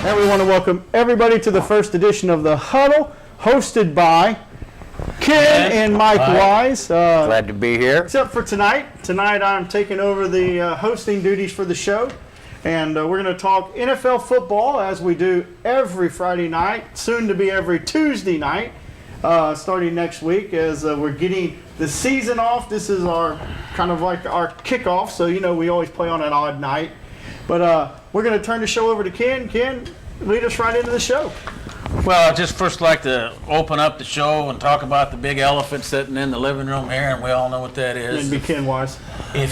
And we want to welcome everybody to the first edition of the Huddle, hosted by Ken and Mike Wise. Glad to be here. Except for tonight. Tonight I'm taking over the hosting duties for the show. And we're going to talk NFL football as we do every Friday night, soon to be every Tuesday night, starting next week as we're getting the season off. This is our kind of like our kickoff, so you know we always play on an odd night. But we're going to turn the show over to Ken. Ken, lead us right into the show. Well, I'd just first like to open up the show and talk about the big elephant sitting in the living room here, and we all know what that is. And be Ken Wise. It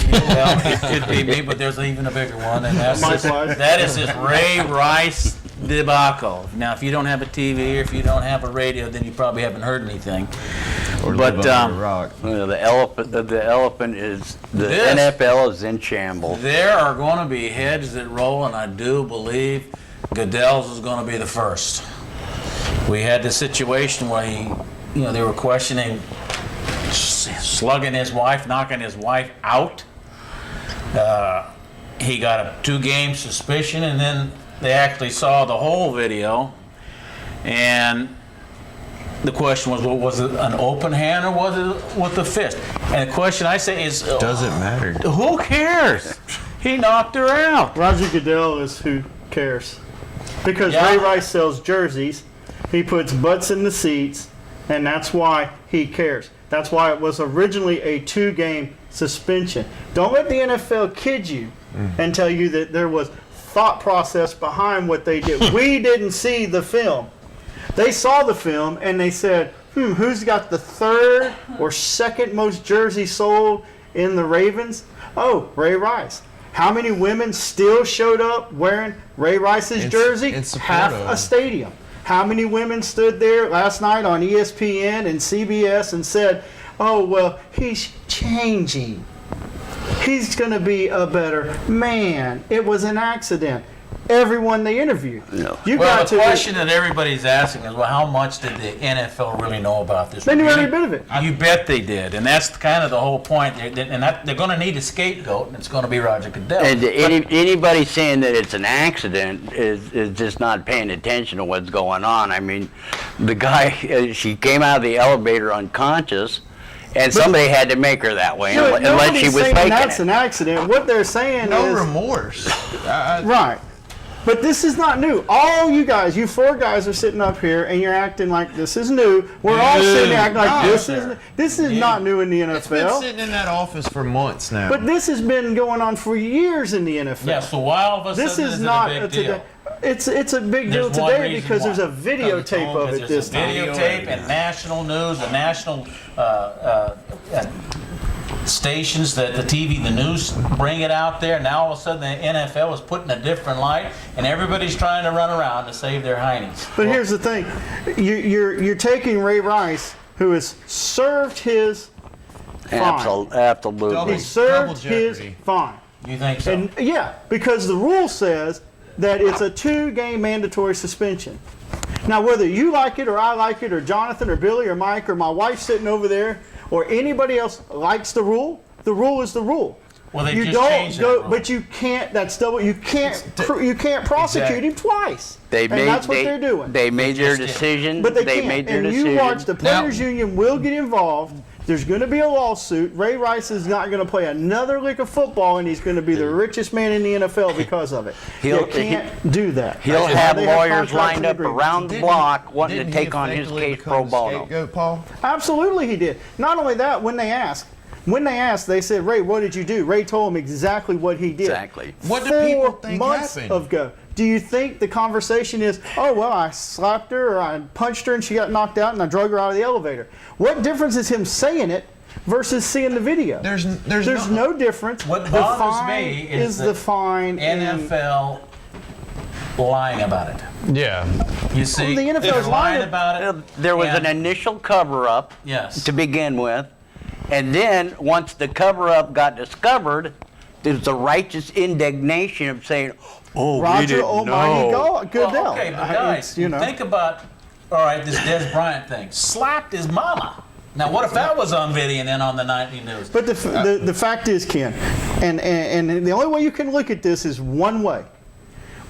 could be me, but there's even a bigger one, and that is this Ray Rice debacle. Now, if you don't have a TV or if you don't have a radio, then you probably haven't heard anything. But the elephant is the NFL is in shambles. There are going to be heads that roll, and I do believe Goodell's is going to be the first. We had this situation where they were questioning slugging his wife, knocking his wife out. He got a 2-game suspension, and then they actually saw the whole video. And the question was, well, was it an open hand or was it with the fist? And the question I say is, does it matter? Who cares? He knocked her out. Roger Goodell is who cares. Because Ray Rice sells jerseys. He puts butts in the seats, and that's why he cares. That's why it was originally a 2-game suspension. Don't let the NFL kid you and tell you that there was thought process behind what they did. We didn't see the film. They saw the film, and they said, who's got the 3rd or 2nd most jerseys sold in the Ravens? Oh, Ray Rice. How many women still showed up wearing Ray Rice's jersey? Half a stadium. How many women stood there last night on ESPN and CBS and said, oh, well, he's changing. He's going to be a better man. It was an accident. Everyone they interviewed. No. The question that everybody's asking is, well, how much did the NFL really know about this? They knew every bit of it. You bet they did, and that's kind of the whole point. And they're going to need a scapegoat, and it's going to be Roger Goodell. And anybody saying that it's an accident is just not paying attention to what's going on. I mean, the guy, she came out of the elevator unconscious, and somebody had to make her that way, unless she was faking that's an accident. What they're saying is no remorse. Right. But this is not new. All you guys, you 4 guys are sitting up here and you're acting like this is new. We're all sitting there acting like this is not new in the NFL. It's been sitting in that office for months now. But this has been going on for years in the NFL. Yeah, so why all of a sudden this is not a big deal? It's a big deal today because there's a videotape of it this time. Videotape and national news and national stations that the TV, the news bring it out there. Now all of a sudden the NFL is put in a different light, and everybody's trying to run around to save their heinies. But here's the thing: you're taking Ray Rice, who has served his fine. Absolutely. He served his fine. You think so? And yeah, because the rule says that it's a 2-game mandatory suspension. Now, whether you like it or I like it or Jonathan or Billy or Mike or my wife sitting over there or anybody else likes the rule is the rule. Well, they you just don't changed go, that rule. but you can't. That's double. You can't prosecute him twice. That's what they're doing. They made their decision. But they made can't. their And decision. you watch, the players' union will get involved. There's going to be a lawsuit. Ray Rice is not going to play another lick of football, and he's going to be the richest man in the NFL because of it. You can't do that. He'll have lawyers lined up around the block wanting to take on his case pro bono. Paul? Absolutely, he did. Not only that, when they asked, they said, Ray, what did you do? Ray told them exactly what he did. Exactly. What do people think 4 months happened? ago. Do you think the conversation is, oh, well, I slapped her or I punched her and she got knocked out and I drug her out of the elevator? What difference is him saying it versus seeing the video? There's no difference. What the bothers fine me is the fine NFL lying about it. Yeah. You see, the NFL's they're lying lying about it. There was an initial cover-up to begin with, and then once the cover-up got discovered, there's the righteous indignation of saying, "Oh, Roger, we didn't know." Goodell. Well, okay, but guys, think about, all right, this Des Bryant thing. Slapped his mama. Now, what if that was on video and then on the nightly news? But the fact is, Ken, and the only way you can look at this is one way.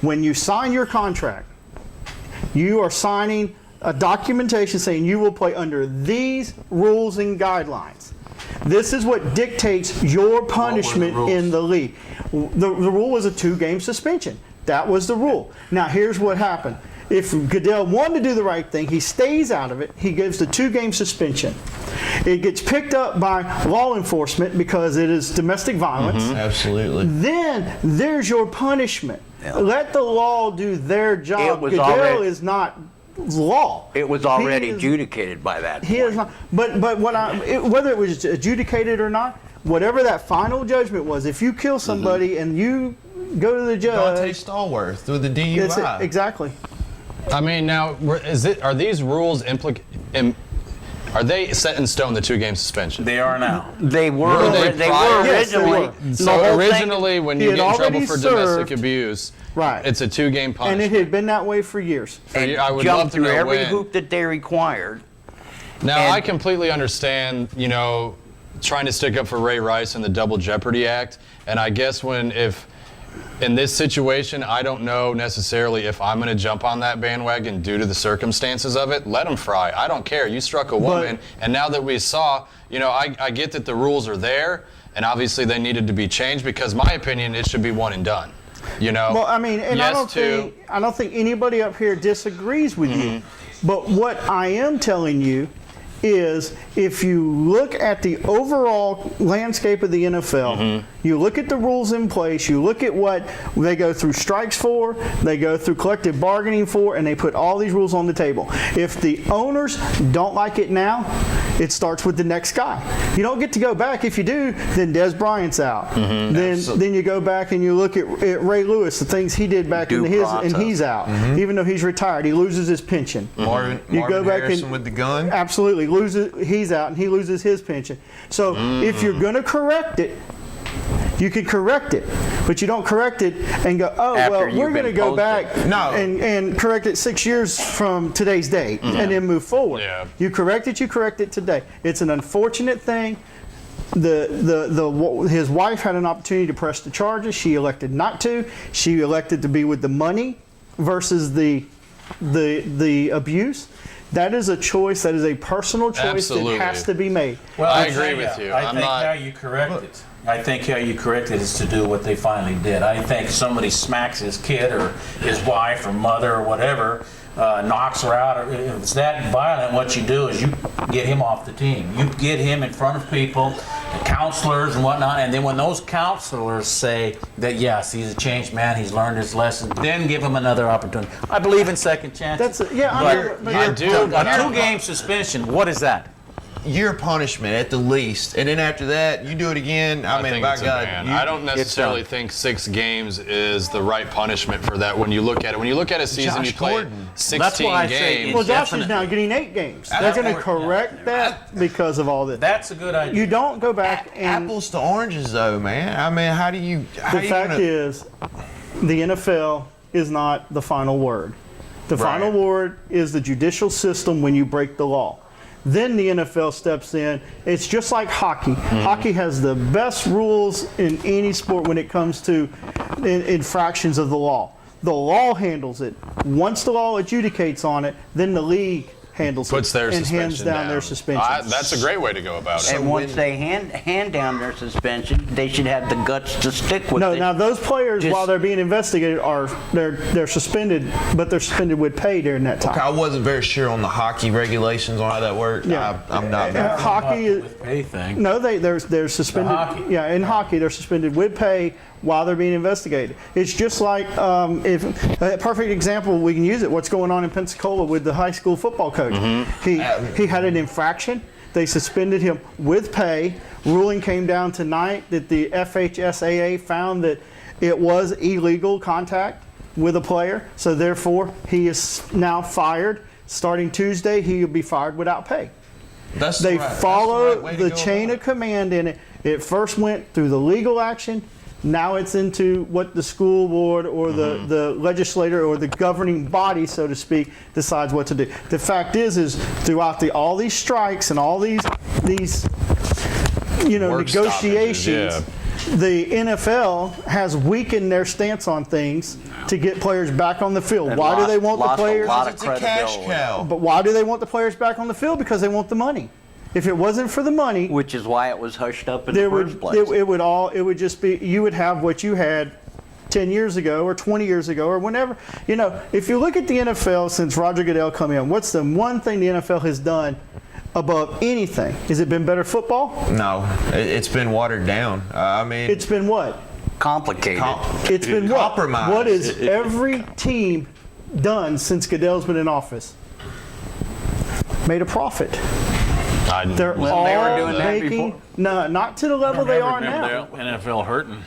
When you sign your contract, you are signing a documentation saying you will play under these rules and guidelines. This is what dictates your punishment in the league. The rule was a 2-game suspension. That was the rule. Now, here's what happened. If Goodell wanted to do the right thing, he stays out of it. He gives the 2-game suspension. It gets picked up by law enforcement because it is domestic violence. Absolutely. Then there's your punishment. Yeah. Let the law do their job. It was Goodell already- is not law. It was already He is- adjudicated by that He point. is not. But whether it was adjudicated or not, whatever that final judgment was, if you kill somebody and you go to the Dante judge, Stallworth with the DUI. that's it. Exactly. I mean, now, are these rules are they set in stone, the 2-game suspension? They are now. They were, Were they they prior? were Yes, they originally. were. the So whole thing- originally, when He you had get in trouble already for domestic served- abuse, Right. it's a 2-game And punishment. it had been that way for years. and I would jumped love to through know every when. hoop that they required. Now, And- I completely understand, trying to stick up for Ray Rice and the Double Jeopardy Act. And I guess if in this situation, I don't know necessarily if I'm going to jump on that bandwagon due to the circumstances of it. Let them fry. I don't care. You struck a woman. And now that we saw, I get that the rules are there. And obviously they needed to be changed because my opinion, it should be one and done. Well, I mean, and yes I don't think anybody up here disagrees with you. But what I am telling you is if you look at the overall landscape of the NFL, you look at the rules in place, you look at what they go through strikes for, they go through collective bargaining for, and they put all these rules on the table. If the owners don't like it now, it starts with the next guy. You don't get to go back. If you do, then Des Bryant's out. Then you go back and you look at Ray Lewis, the things he did back Due in his, process. and he's out. Even though he's retired, he loses his pension. Marvin Harrison with the gun. Absolutely, he's out and he loses his pension. So if you're going to correct it, you can correct it, but you don't correct it and go, oh, After well, you've we're going to been go posted. back No. and correct it 6 years from today's date and then move forward. Yeah. You correct it today. It's an unfortunate thing. His wife had an opportunity to press the charges. She elected not to. She elected to be with the money versus the abuse. That is a choice. That is a personal choice Absolutely. that has to be made. Well, I I'll agree tell with you. I I'm think not- how you correct it. I think how you correct it is to do what they finally did. I think somebody smacks his kid or his wife or mother or whatever, knocks her out. Or if it's that violent, what you do is you get him off the team. You get him in front of people, the counselors and whatnot. And then when those counselors say that, yes, he's a changed man, he's learned his lesson, then give him another opportunity. I believe in second chances. That's yeah. I do. A 2-game suspension, what is that? Year punishment at the least, and then after that, you do it again. I mean, think by it's a God, ban. I don't necessarily think 6 games is the right punishment for that. When you look at it, when you look at a season, Josh you play Gordon. 16 That's why I say games. Well, Josh is Definite. now getting 8 games. They're going to correct that because of all this. That's a good idea. You don't go back and apples to oranges, though, man. I mean, how do you? the fact is, the NFL is not the final word. The final word is the judicial system when you break the law. Then the NFL steps in. It's just like hockey. Hockey has the best rules in any sport when it comes to infractions of the law. The law handles it. Once the law adjudicates on it, then the league handles Puts it their and suspension hands down their suspension. That's a great way to go about it. And once they hand down their suspension, they should have the guts to stick with No, it. now those players, Just- while they're being investigated, they're suspended, but they're suspended with pay during that time. I wasn't very sure on the hockey regulations on how that worked. Yeah. I'm not. Hockey is. with pay thing. No, they're suspended. hockey. Yeah, in hockey they're suspended with pay while they're being investigated. It's just like if a perfect example we can use it. What's going on in Pensacola with the high school football coach? He had an infraction. They suspended him with pay. Ruling came down tonight that the FHSAA found that it was illegal contact with a player. So therefore, he is now fired. Starting Tuesday, he will be fired without pay. That's They right. follow That's right way to the go chain about of command in it. It first went through the legal action. Now it's into what the school board or the legislator or the governing body, so to speak, decides what to do. The fact is throughout all these strikes and all these Work negotiations, stoppages, the NFL has weakened their stance on things to get players back on the field. And Why do they want the lost a players? lot of It's a cash credibility. cow. But why do they want the players back on the field? Because they want the money. If it wasn't for the money, Which is why it was hushed up in there the first would place. it would just be, you would have what you had 10 years ago or 20 years ago or whenever. If you look at the NFL since Roger Goodell come in, what's the one thing the NFL has done above anything? Has it been better football? No, it's been watered down. It's been what? Complicated. It's been what? Compromise. What has every team done since Goodell's been in office? Made a profit. They're all they were doing that making, before. no, not to the level they are now. The NFL hurting.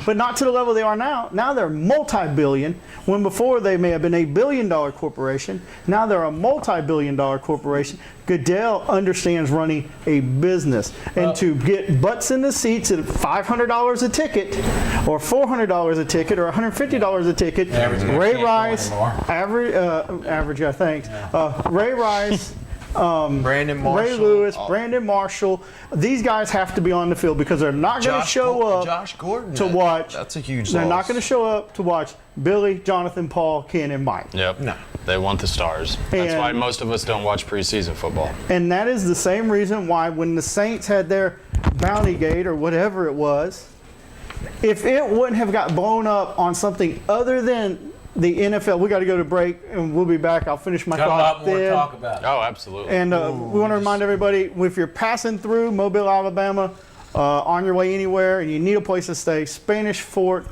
But not to the level they are now. Now they're multi-billion, when before they may have been $1 billion corporation. Now they're a multi-billion dollar corporation. Goodell understands running a business. And to get butts in the seats at $500 a ticket, or $400 a ticket, or $150 a ticket, Ray Rice, average guy, thanks. Ray Rice, Brandon Marshall, Ray Lewis, Brandon Marshall, these guys have to be on the field because they're not going to show up Josh Gordon to watch. That's a huge They're loss. not going to show up to watch Billy, Jonathan, Paul, Ken, and Mike. Yep. No. They want the stars. That's And- why most of us don't watch preseason football. And that is the same reason why when the Saints had their bounty gate or whatever it was, if it wouldn't have got blown up on something other than the NFL, we got to go to break and we'll be back. I'll finish my Got a thought lot more to then. talk about. Oh, absolutely. And we want to remind everybody, if you're passing through Mobile, Alabama, on your way anywhere and you need a place to stay, Spanish Fort,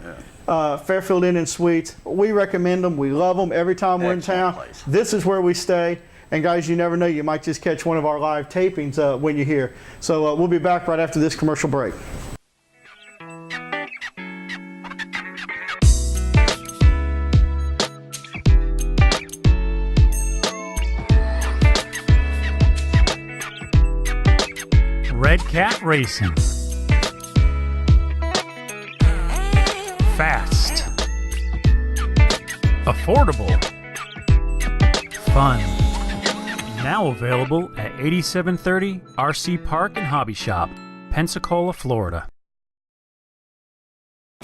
Fairfield Inn and Suites, we recommend them. We love them every time we're in Excellent town. place. This is where we stay. And guys, you never know, you might just catch one of our live tapings when you're here. So we'll be back right after this commercial break. Red Cat Racing. Fast. Affordable. Fun. Now available at 8730 RC Park and Hobby Shop, Pensacola, Florida.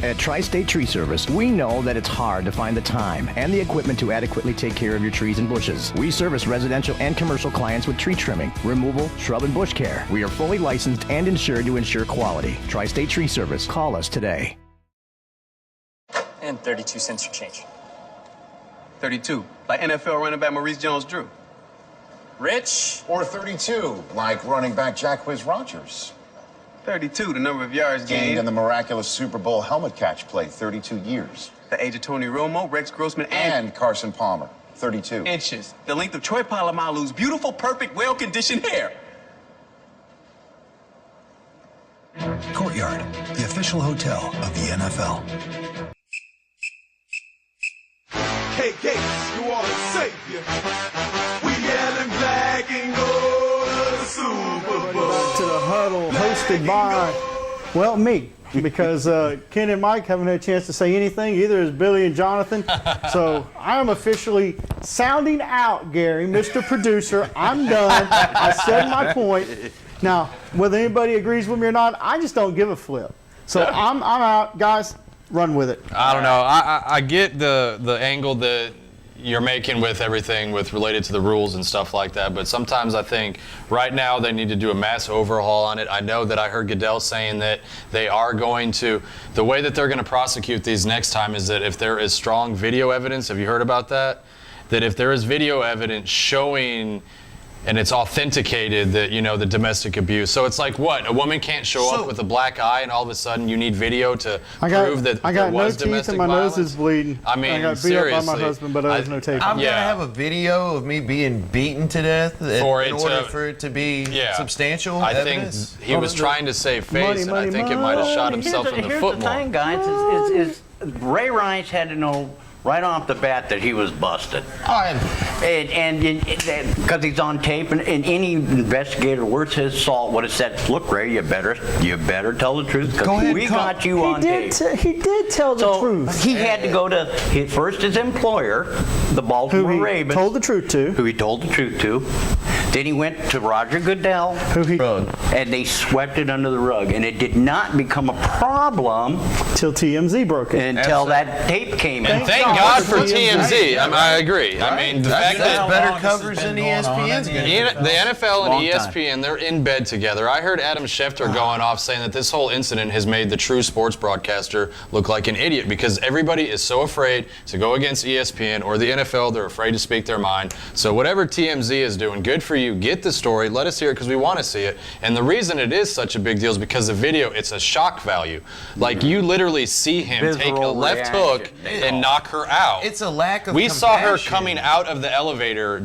At Tri-State Tree Service, we know that it's hard to find the time and the equipment to adequately take care of your trees and bushes. We service residential and commercial clients with tree trimming, removal, shrub and bush care. We are fully licensed and insured to ensure quality. Tri-State Tree Service. Call us today. And 32 cents for change. 32, like NFL running back Maurice Jones-Drew. Rich? Or 32, like running back Jacquizz Rodgers. 32, the number of yards Gained gained. in the miraculous Super Bowl helmet catch play, 32 years. The age of Tony Romo, Rex Grossman, and And Carson Palmer, 32. inches. The length of Troy Polamalu's beautiful, perfect, well-conditioned hair. Courtyard, the official hotel of the NFL. KK, you are the savior. We yelling black and gold of the Super Bowl. Back to the Huddle, hosted by, well, me, because Ken and Mike haven't had a chance to say anything. Either is Billy and Jonathan. So I am officially sounding out, Gary, Mr. Producer. I'm done. I said my point. Now, whether anybody agrees with me or not, I just don't give a flip. So I'm out. Guys, run with it. I don't know. I get the angle that you're making with everything with related to the rules and stuff like that, but sometimes I think right now they need to do a mass overhaul on it. I know that I heard Goodell saying that they are going to, the way that they're going to prosecute these next time is that if there is strong video evidence, have you heard about that? That if there is video evidence showing and it's authenticated that, you know, the domestic abuse. So it's like what? A woman can't show up with a black eye and all of a sudden you need video to prove that I there got no was teeth domestic and my violence? nose is bleeding. I mean, I got beat seriously. up by my husband, but there was no tape. I'm Yeah. gonna have a video of me being beaten to death in order for it to be substantial I evidence. think he was trying to save face, and I think it might have shot himself in the Here's foot the more. thing, guys, is Ray Rice had to know right off the bat that he was busted. And because he's on tape, and any investigator worth his salt would have said, "Look, Ray, you better tell the truth because we got you on tape." He did tell the truth. He had to go to his employer, the Baltimore Who he Ravens, told the truth to. who he told the truth to. Then he went to Roger Goodell, and they swept it under the rug. And it did not become a problem till TMZ broke it. Until that tape came in. And thank God for TMZ. I agree. Right. I mean, the fact that better coverage than ESPN's the NFL and ESPN, they're in bed together. I heard Adam Schefter going off saying that this whole incident has made the true sports broadcaster look like an idiot because everybody is so afraid to go against ESPN or the NFL. They're afraid to speak their mind. So whatever TMZ is doing, good for you. Get the story. Let us hear it because we want to see it. And the reason it is such a big deal is because the video, it's a shock value. Like you literally see him take a left hook and knock her out. It's a lack of We saw her compassion. coming out of the elevator,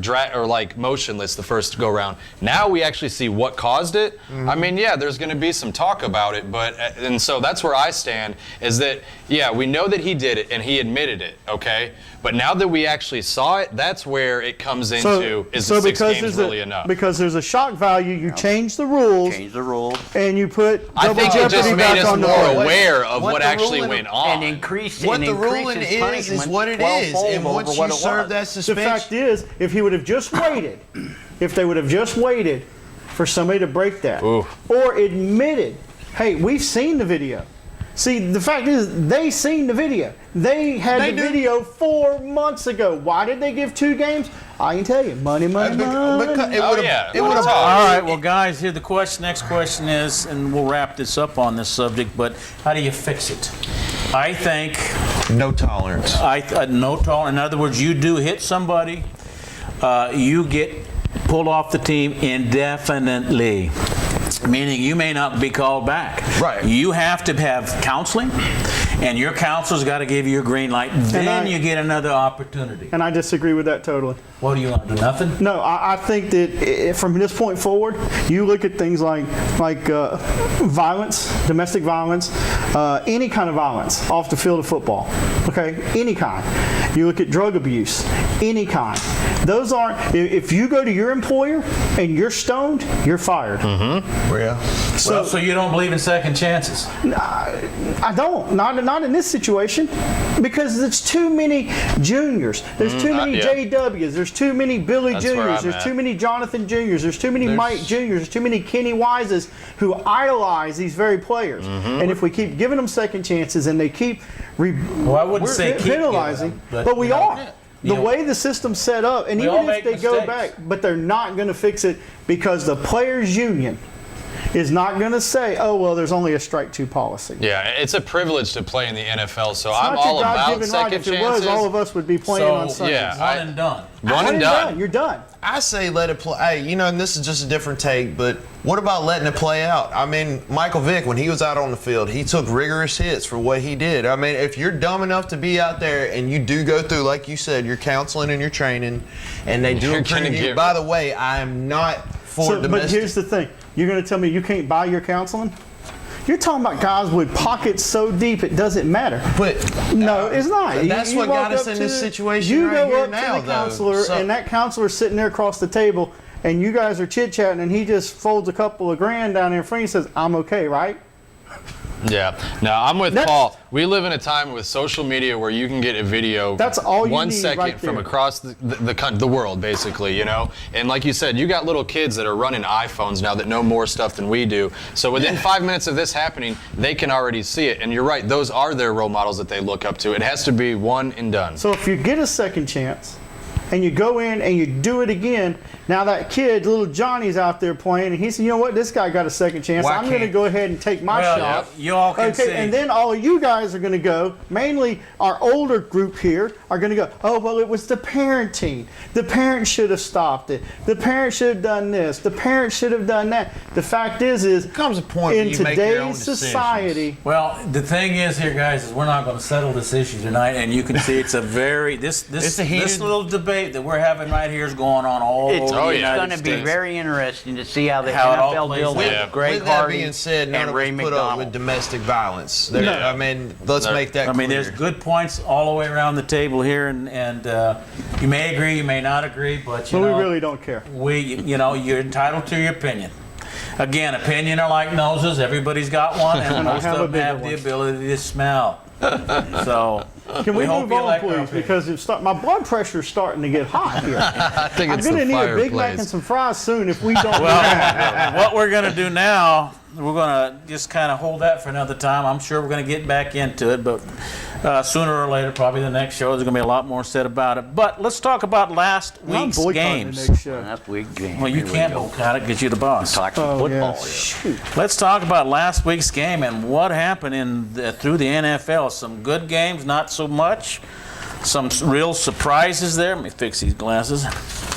motionless the first go round. Now we actually see what caused it. I mean, yeah, there's going to be some talk about it, and so that's where I stand. Is that we know that he did it and he admitted it, okay? But now that we actually saw it, that's where it comes into the 6 games really enough? Because there's a shock value, you change the rules. And you put I double think it jeopardy just back made us on the more plate. aware of what actually went on. And increased What the increased ruling his is punishment what it is. 12-fold And over once what you it serve was. that The suspension. fact is, if he would have just waited, for somebody to break that, or admitted, hey, we've seen the video. See, the fact is, they seen the video. They had the video 4 months ago. Why did they give 2 games? I can tell you, money. It would have. All right, well, guys, here the next question is, and we'll wrap this up on this subject, but how do you fix it? I think no tolerance. No tolerance. In other words, you do hit somebody, you get pulled off the team indefinitely. Meaning you may not be called back. Right. You have to have counseling, and your counselor's got to give you a green light. Then you get another opportunity. And I disagree with that totally. What do you want to do? Nothing? No, I think that from this point forward, you look at things like violence, domestic violence, any kind of violence off the field of football. Okay, any kind. You look at drug abuse, any kind. Those aren't. If you go to your employer and you're stoned, you're fired. Yeah. So you don't believe in second chances? I don't. Not in this situation, because there's too many juniors. There's too many JWs. There's too many Billy Juniors. There's too many Jonathan Juniors. There's too many Mike Juniors. There's too many Kenny Wises who idolize these very players. And if we keep giving them second chances and they keep I wouldn't say keep penalizing, them, but we are. The way the system's set up, and even if they go back, but they're not going to fix it because the players' union is not going to say, oh, well, there's only a strike 2 policy. Yeah, it's a privilege to play in the NFL, so It's I'm not your all about God-given right. second If it chances. was, all of us would be playing on Sundays. Yeah, one and done. One and done. You're done. I say let it play. Hey, and this is just a different take, but what about letting it play out? I mean, Michael Vick, when he was out on the field, he took rigorous hits for what he did. I mean, if you're dumb enough to be out there and you do go through, like you said, your counseling and your training, and they do approve you. By the way, I am not for domestic. But here's the thing. You're going to tell me you can't buy your counseling? You're talking about guys with pockets so deep it doesn't matter. But no, it's not. That's what got us in this situation you right go here up now, to the counselor, and that counselor's sitting there across the table, and you guys are chit-chatting, and he just folds a couple of grand down there in front and says, I'm okay, right? Yeah. No, I'm with Paul. We live in a time with social media where you can get a video that's all you 1 need second right from there. across the world, basically, And like you said, you got little kids that are running iPhones now that know more stuff than we do. So within 5 minutes of this happening, they can already see it. And you're right, those are their role models that they look up to. It has to be one and done. So if you get a second chance, and you go in and you do it again, now that kid, little Johnny's out there playing, and he said, you know what, this guy got a second chance. I'm going to go ahead and take my shot. You all can see. And then all of you guys are going to go, mainly our older group here, are going to go, oh, well, it was the parenting. The parents should have stopped it. The parents should have done this. The parents should have done that. The fact is there comes a point in where you make your own today's society. Well, the thing is here, guys, is we're not going to settle this issue tonight, and you can see it's a very, this little debate that we're having right here is going on all over the United States. It's going to be very interesting to see how the NFL deals with Greg Hardy being said, none and of Ray us put up McDonald. with domestic violence. I mean, let's make that clear. There's good points all the way around the table here, and you may agree, you may not agree, but we really don't care. You're entitled to your opinion. Again, opinion are like noses. Everybody's got one, and most of them have the ability to smell. So Can we hope move you on, like our please? opinion. Because my blood pressure is starting to get hot here. I think I'm it's going to the need a Big Mac fireplace. and some fries soon if we don't. Well, what we're going to do now, we're going to just kind of hold that for another time. I'm sure we're going to get back into it, but sooner or later, probably the next show, there's going to be a lot more said about it. But let's talk about last I'm week's boycotting games. the next show. Last week game. Well, you Here we can't go. boycott it because you're the boss. Talk some Oh, football yeah. here. Shoot. Let's talk about last week's game and what happened through the NFL. Some good games, not so much. Some real surprises there. Let me fix these glasses.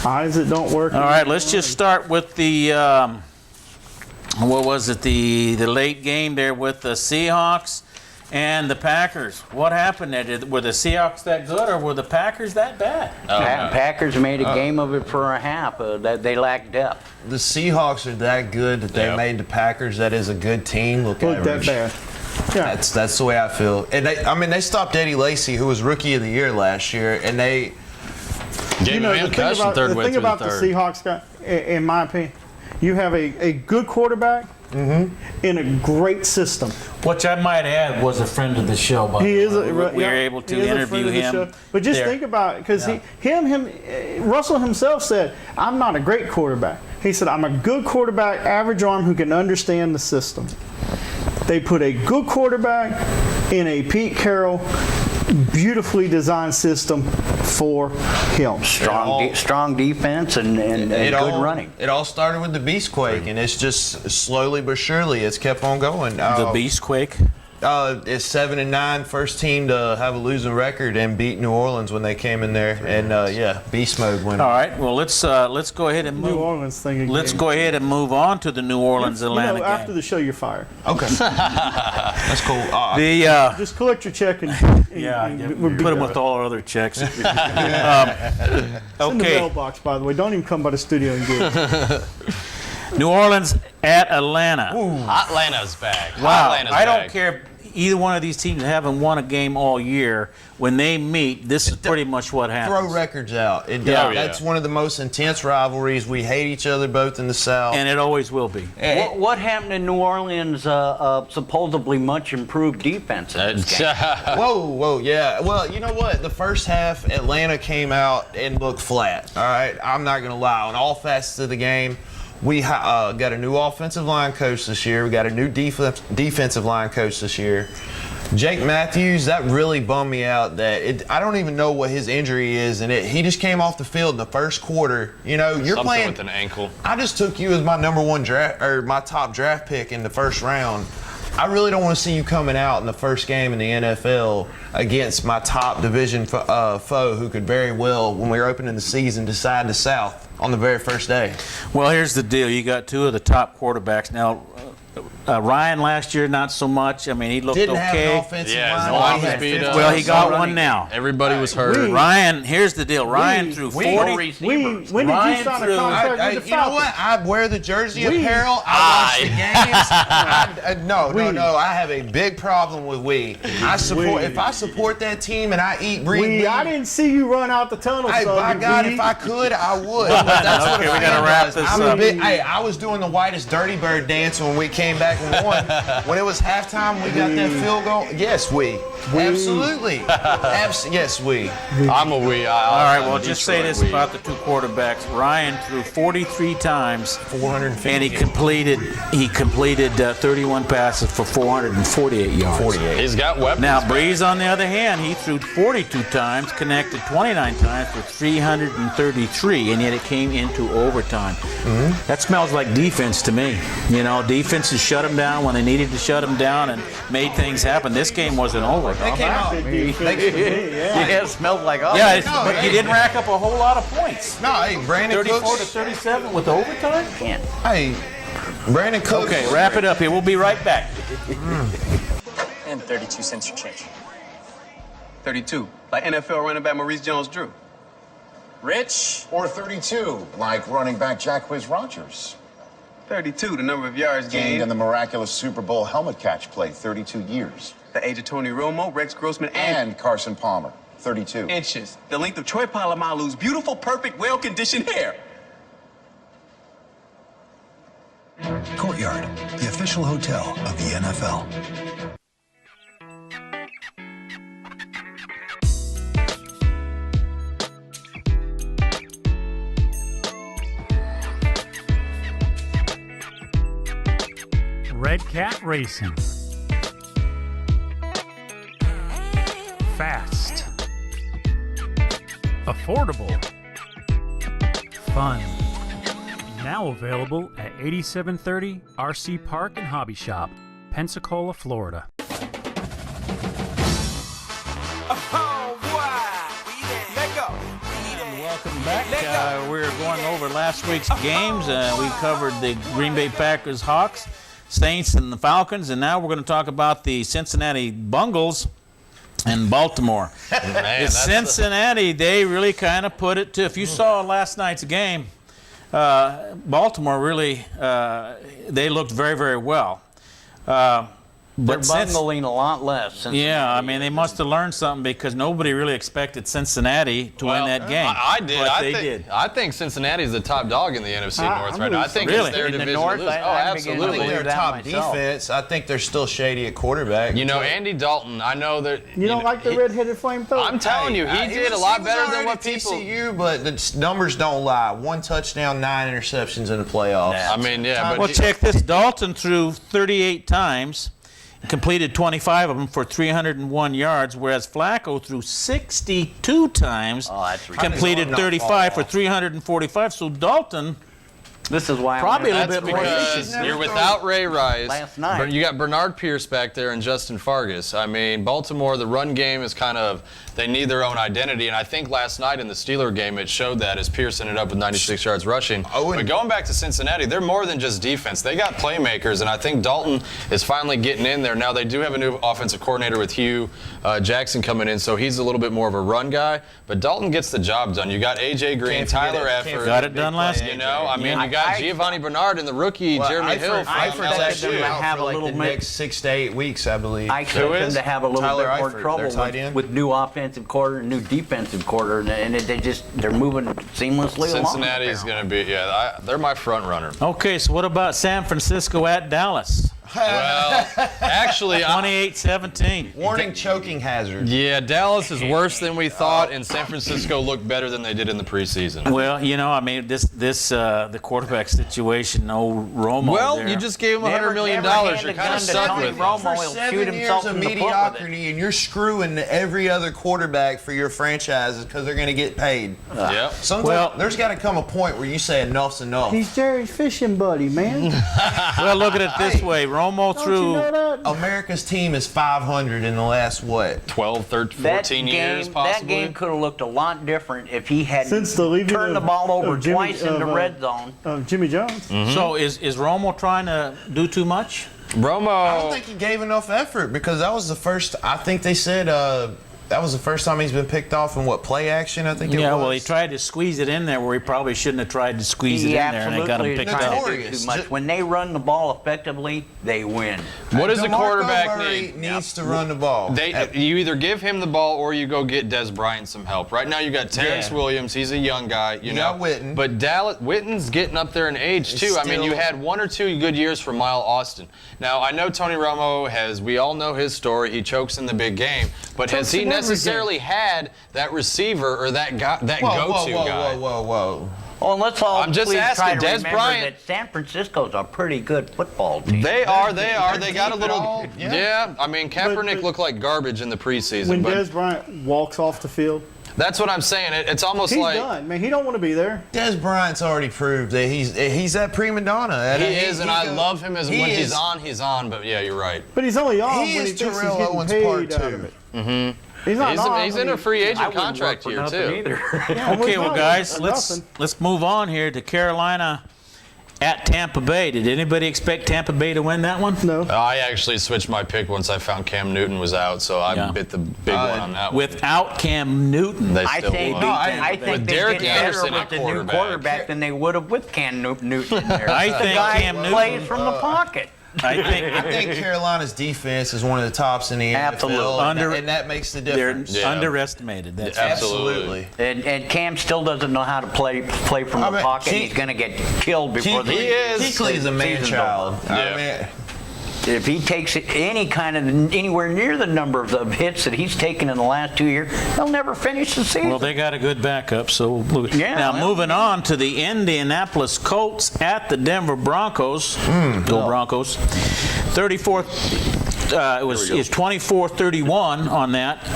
Eyes that don't work. All right, let's just start with the what was it? The late game there with the Seahawks and the Packers. What happened there? Were the Seahawks that good, or were the Packers that bad? Packers made a game of it for a half. That they lacked depth. The Seahawks are that good that they made the Packers. That is a good team. Look Look that average. bad. Yeah. That's the way I feel. And they stopped Eddie Lacy, who was Rookie of the Year last year, and they. Gave him a concussion third way thing through about the the third. Seahawks, guy, in my opinion, you have a good quarterback in a great system. Which I might add was a friend of the show. But He is. we were able to interview him. But just there. think about it, because Russell himself said, "I'm not a great quarterback." He said, "I'm a good quarterback, average arm who can understand the system." They put a good quarterback in a Pete Carroll beautifully designed system for him. Strong defense and good running. It all started with the Beastquake, and it's just slowly but surely it's kept on going. The Beastquake. It's 7-9, first team to have a losing record and beat New Orleans when they came in there, and beast mode win. All right. Well, let's go ahead and move. New Orleans thing again. Let's go ahead and move on to the New Orleans Atlanta game. after the show, you're fired. Okay, that's cool. Just collect your check and we'll be put them done. with all our other checks. It's in the mailbox, by the way. Don't even come by the studio and get it. New Orleans at Atlanta. Atlanta's back. Wow. Atlanta's I don't back. care. Either one of these teams haven't won a game all year. When they meet, this is pretty much what happens. Throw records out. That's one of the most intense rivalries. We hate each other both in the South. And it always will be. What happened in New Orleans' supposedly much improved defense in this game? Whoa, yeah. Well, you know what? The first half, Atlanta came out and looked flat. All right, I'm not going to lie. On all facets of the game, we got a new offensive line coach this year. We got a new defensive line coach this year. Jake Matthews, that really bummed me out. I don't even know what his injury is, and he just came off the field in the first quarter. You know, you're Something playing with an ankle. I just took you as my number one draft or my top draft pick in the first round. I really don't want to see you coming out in the first game in the NFL against my top division foe who could very well, when we're opening the season, decide the South on the very first day. Well, here's the deal. You got two of the top quarterbacks. Now, Ryan last year, not so much. I mean, he looked Didn't okay. have an offensive line. no He offense had speed, 15 Well, he got running. one now. Everybody was hurt. Ryan, here's the deal. Ryan threw 40. When did you Ryan sign threw- a contract with the You know Falcons? what? I wear the jersey apparel. I watch the games. No. I have a big problem with we. If I support that team and I eat, breathe, I didn't see you run out the tunnel. Hey, son, by you God, weed. if I could, I would. But that's what Okay, a we fan gotta wrap does. this I'm up. I was doing the whitest dirty bird dance when we came back and won. When it was halftime, we got that field goal. Yes, we. Absolutely. Yes, we. I'm a we. All right, well, just say this about the two quarterbacks. Ryan threw 43 times, 450. and he completed 31 passes for 448 yards. He's got weapons. Now, Breeze, on the other hand, he threw 42 times, connected 29 times for 333, and yet it came into overtime. That smells like defense to me. You know, defenses shut him down when they needed to shut him down and made things happen. This game wasn't over. They came out. Yeah, it smelled like us. Yeah, but you didn't rack up a whole lot of points. No, hey, Brandon 34 to Cooks. 37 with overtime? Can't. Hey, Brandon Cooks. Okay, wrap it up here. We'll be right back. And 32 cents your change. 32, like NFL running back Maurice Jones-Drew. Rich. Or 32, like running back Jacquizz Rodgers. 32, the number of yards Gained gained. in the miraculous Super Bowl helmet catch play, 32 years. The age of Tony Romo, Rex Grossman, And Carson Palmer, 32. inches. The length of Troy Polamalu's beautiful, perfect, well-conditioned hair. Courtyard, the official hotel of the NFL. Red Cat Racing. Fast. Affordable. Fun. Now available at 8730 RC Park and Hobby Shop, Pensacola, Florida. Welcome back. We're going over last week's games. We covered the Green Bay Packers, Hawks, Saints, and the Falcons, and now we're going to talk about the Cincinnati Bungles and Baltimore. Man, Cincinnati, they really kind of put it to, if you saw last night's game, Baltimore really, they looked very, very well. They're bungling a lot less. Cincinnati. Yeah, I mean, they must have learned something because nobody really expected Cincinnati to win that game. I did. But they did. I think Cincinnati's the top dog in the NFC North right now. I think Really? it's their In the division North, to lose. I I Absolutely. think they're that top myself. defense. I think they're still shady at quarterback. You know, Andy Dalton, I know that. You don't like the red-headed flamethrower? I'm telling you, he did a lot better than what people. TCU, but the numbers don't lie. 1 touchdown, 9 interceptions in the playoffs. I mean, yeah, but Well, check this. Dalton threw 38 times, completed 25 of them for 301 yards, whereas Flacco threw 62 times, that's ridiculous. completed 35 for 345. So Dalton, This is why Probably I a little bit more because efficient. you're without Ray Rice. Last night. But you got Bernard Pierce back there and Justin Fargas. I mean, Baltimore, the run game is kind of, they need their own identity. And I think last night in the Steeler game, it showed that as Pierce ended up with 96 yards rushing. But going back to Cincinnati, they're more than just defense. They got playmakers, and I think Dalton is finally getting in there. Now, they do have a new offensive coordinator with Hugh Jackson coming in, so he's a little bit more of a run guy. But Dalton gets the job done. You got A.J. Green, Tyler Eifert. Got it done last You know, I mean, you got Giovanni Bernard and the rookie, Jeremy Hill. Eifert actually to out have for a like little the bit- next 6 to 8 weeks, I believe. I expect them to have a little Tyler bit more Eifert, trouble their tight end. with new offensive quarter and new defensive quarter, and they're moving seamlessly along. Cincinnati's going to be, they're my front runner. Okay, so what about San Francisco at Dallas? Well, actually, 28-17. Warning, choking hazard. yeah, Dallas is worse than we thought, and San Francisco looked better than they did in the preseason. Well, you know, I mean, the quarterback situation, no Romo. Well, there. you just gave him $100 million. hand You're the kind gun of to stuck Tony with it. Romo. For He'll 7 shoot years himself of in the foot with it. mediocrity, and you're screwing every other quarterback for your franchises because they're going to get paid. Yep. Sometimes Well- there's got to come a point where you say enough's enough. He's Jerry's fishing buddy, man. Well, look at it this way. Romo Don't you threw. know that? America's team is 500 in the last, 12, 13, That 14 years, game, possibly. that game could have looked a lot different if he had Since the leaving turned the of- ball over of Jimmy- twice in the of, red zone. Jimmy Jones. So is Romo trying to do too much? Romo. I don't think he gave enough effort because that was the first. I think they said that was the first time he's been picked off in play action. I think it was. Yeah, well, he tried to squeeze it in there where he probably shouldn't have tried to squeeze it He in there, and they got him absolutely picked tried up. to do Notorious. too much. When they run the ball effectively, they win. What does a DeMarco quarterback Murray need? needs to run the ball. You either give him the ball or you go get Des Bryant some help. Right now you got Terrence Yeah. Williams. He's a young guy. You know. got Witten. But Witten's getting up there in age too. I mean, you had 1 or 2 good years for Miles Austin. Now I know Tony Romo has. We all know his story. He chokes in the big game. But has he in every necessarily had that receiver or that guy, that go-to guy? Whoa. Oh, and let's all I'm just please try asking, to Des remember Bryant- that San Francisco's a pretty good football team. They are. They deep got a at little. all, Yeah. I mean, Kaepernick but- looked like garbage in the preseason. When but Des Bryant walks off the field, that's what I'm saying. It's almost he's like. done. Man, he don't want to be there. Des Bryant's already proved that he's that prima donna. He is, and I love him as when he he's is- on, he's on. But yeah, you're right. But he's only on He when he is thinks he's Terrell getting Owens paid part out two. of it. Mm-hmm. He's not on. He's when in a he- free I agent wouldn't contract work for here nothing too. either. Yeah, Okay, he's well, not guys, for let's nothing. move on here to Carolina at Tampa Bay. Did anybody expect Tampa Bay to win that one? No. I actually switched my pick once I found Cam Newton was out, so I Yeah. bit the big one on that one. Without Cam Newton, They I still think, won. I think With they Derek did better Anderson with at the new quarterback. quarterback than they would have with Cam Newton in there. I The think guy Cam Newton- plays from the pocket. I think I think Carolina's defense is one of the tops in the Absolutely. NFL, and that makes the they're difference. Yeah. underestimated. That's Absolutely. And Cam still doesn't know how to play from I the mean, pocket. He's going to get killed before the Kuechly is a man season's child. over. Yeah. I mean, If he takes anywhere near the number of hits that he's taken in the last 2 years, he'll never finish the season. Well, they got a good backup, so Yeah, now well, moving on to the Indianapolis Colts at the Denver Broncos. Go Broncos. 34th, is 24-31 on that.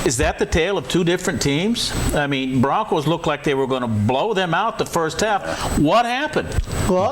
Is that the tale of two different teams? I mean, Broncos looked like they were going to blow them out the first half. What happened?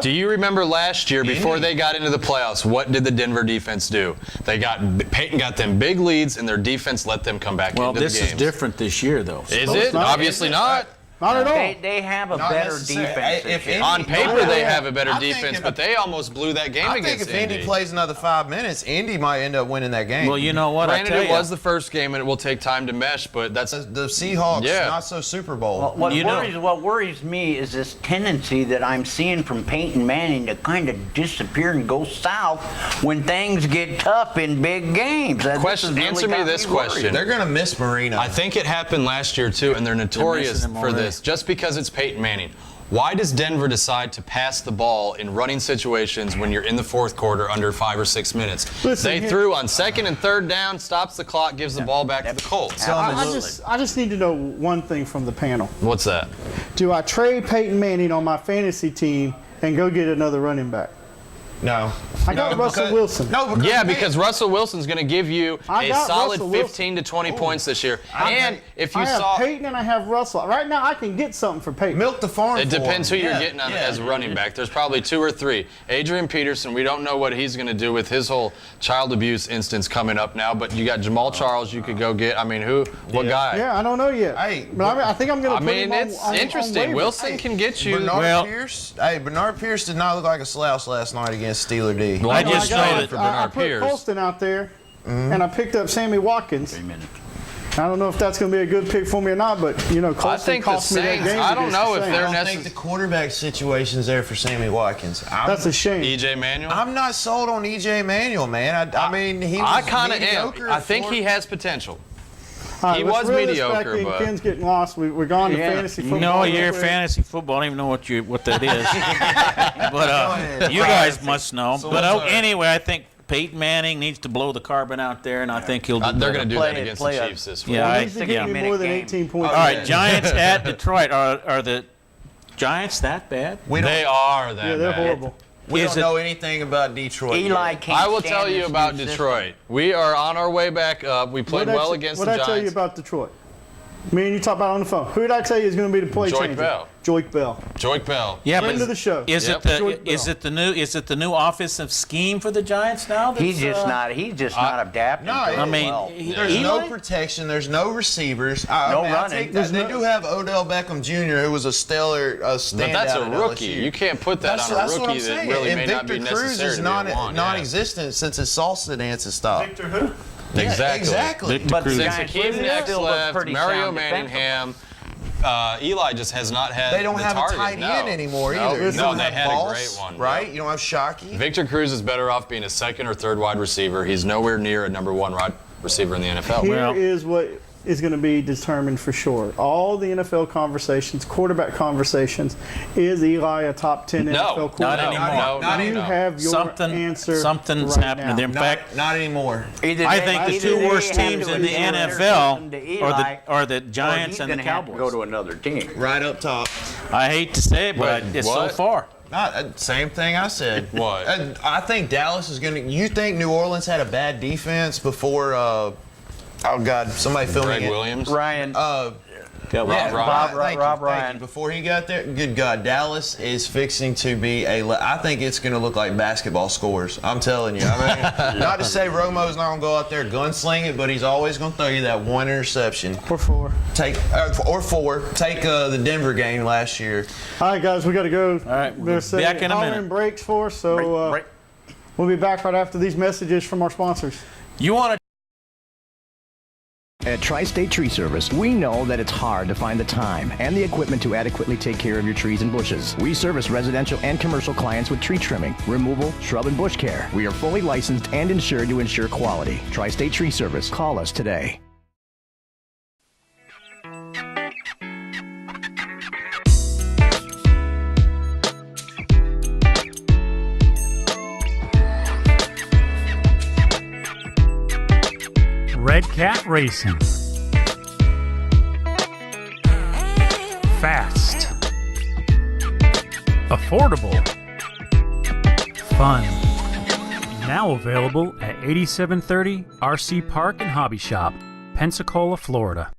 Do you remember last year, before they got into the playoffs, what did the Denver defense do? Peyton got them big leads, and their defense let them come back into the games. Well, this is different this year, though. Is it? Obviously not. Not at all. They have a better defense. On paper, they have a better defense, but they almost blew that game against I think if Indy plays another 5 minutes, Indy might end up winning that game. Well, you know what? Granted, it was the first game, and it will take time to mesh, but that's the Seahawks. Not so Super Bowl. Well, what worries me is this tendency that I'm seeing from Peyton Manning to kind of disappear and go south when things get tough in big games. Answer me this question. They're going to miss Marino. I think it happened last year, too, and they're notorious for this. Just because it's Peyton Manning. Why does Denver decide to pass the ball in running situations when you're in the fourth quarter under 5 or 6 minutes? They threw on 2nd and 3rd down, stops the clock, gives the ball back to the Colts. I just need to know one thing from the panel. What's that? Do I trade Peyton Manning on my fantasy team and go get another running back? No. I got Russell Wilson. Because Russell Wilson's going to give you a solid 15 to 20 points this year. And if you saw Peyton and I have Russell. Right now, I can get something for Peyton. Milk the farm. It depends who you're getting as a running back. There's probably 2 or 3. Adrian Peterson, we don't know what he's going to do with his whole child abuse instance coming up now, but you got Jamal Charles you could go get. I mean, what guy? Yeah, I don't know yet. But I think I'm going to put him on. It's interesting. Wilson can get you. Bernard Pierce did not look like a slouch last night against Steeler D. Well, I just know that I put Colston out there, and I picked up Sammy Watkins. I don't know if that's going to be a good pick for me or not, but Colston cost me that game. I don't know if they're necessarily. I don't think the quarterback situation's there for Sammy Watkins. That's a shame. EJ Manuel. I'm not sold on EJ Manuel, man. I mean, he was kind of mediocre. I think he has potential. Right, he was mediocre, but Ken's getting lost. We're gone to fantasy football. No, you're fantasy football. I don't even know what that is. But you guys must know. But anyway, I think Peyton Manning needs to blow the carbon out there, and I think he'll do They're going to do that against the Chiefs this week. Yeah, he needs to give me more than 18 points. All right, Giants at Detroit. Are the Giants that bad? They are that bad. Yeah, they're horrible. We don't know anything about Detroit. Eli can't I will tell you about Detroit. We are on our way back up. We played well against the Giants. What did I tell you about Detroit? Me and you talked about it on the phone. Who did I tell you is going to be the play changer? Joik Bell. Joik Bell. Yeah, Friend of the show. Is it the new offensive scheme for the Giants now? He's just not adapting. No, I mean, there's no protection. There's no receivers. No running. They do have Odell Beckham Jr., who was a stellar standout. But that's a rookie. You can't put that on a rookie that really may not be necessary. Victor Cruz is non-existent since his salsa dances stopped. Victor who? Exactly. But since Hakeem Nicks left, Mario Manningham, Eli just has not had. They don't have a tight end anymore either. No, they had a great one. Right? You don't have Shockey. Victor Cruz is better off being a 2nd or 3rd wide receiver. He's nowhere near a number 1 wide receiver in the NFL. Here is what is going to be determined for sure. All the NFL conversations, quarterback conversations, is Eli a top 10 NFL quarterback? Not anymore. Not you have your answer. Something's right happening. now. In fact, not anymore. I think the 2 worst teams in the NFL are the Giants and the Cowboys. Go to another team. Right up top. I hate to say it, but it's so far. Same thing I said. What? I think Dallas is going to. You think New Orleans had a bad defense before? Oh God! Somebody filming Greg Williams. Ryan. Rob Ryan. Before he got there, good God, Dallas is fixing to be I think it's going to look like basketball scores. I'm telling you. I mean, not to say Romo's not going to go out there gunslinging, but he's always going to throw you that 1 interception. Or 4. Take the Denver game last year. All right, guys, we got to go. All right, we'll be back in a minute. Breaks for us, so we'll be back right after these messages from our sponsors. You want to? At Tri-State Tree Service, we know that it's hard to find the time and the equipment to adequately take care of your trees and bushes. We service residential and commercial clients with tree trimming, removal, shrub and bush care. We are fully licensed and insured to ensure quality. Tri-State Tree Service. Call us today. Red Cat Racing. Fast. Affordable. Fun. Now available at 8730 RC Park and Hobby Shop, Pensacola, Florida.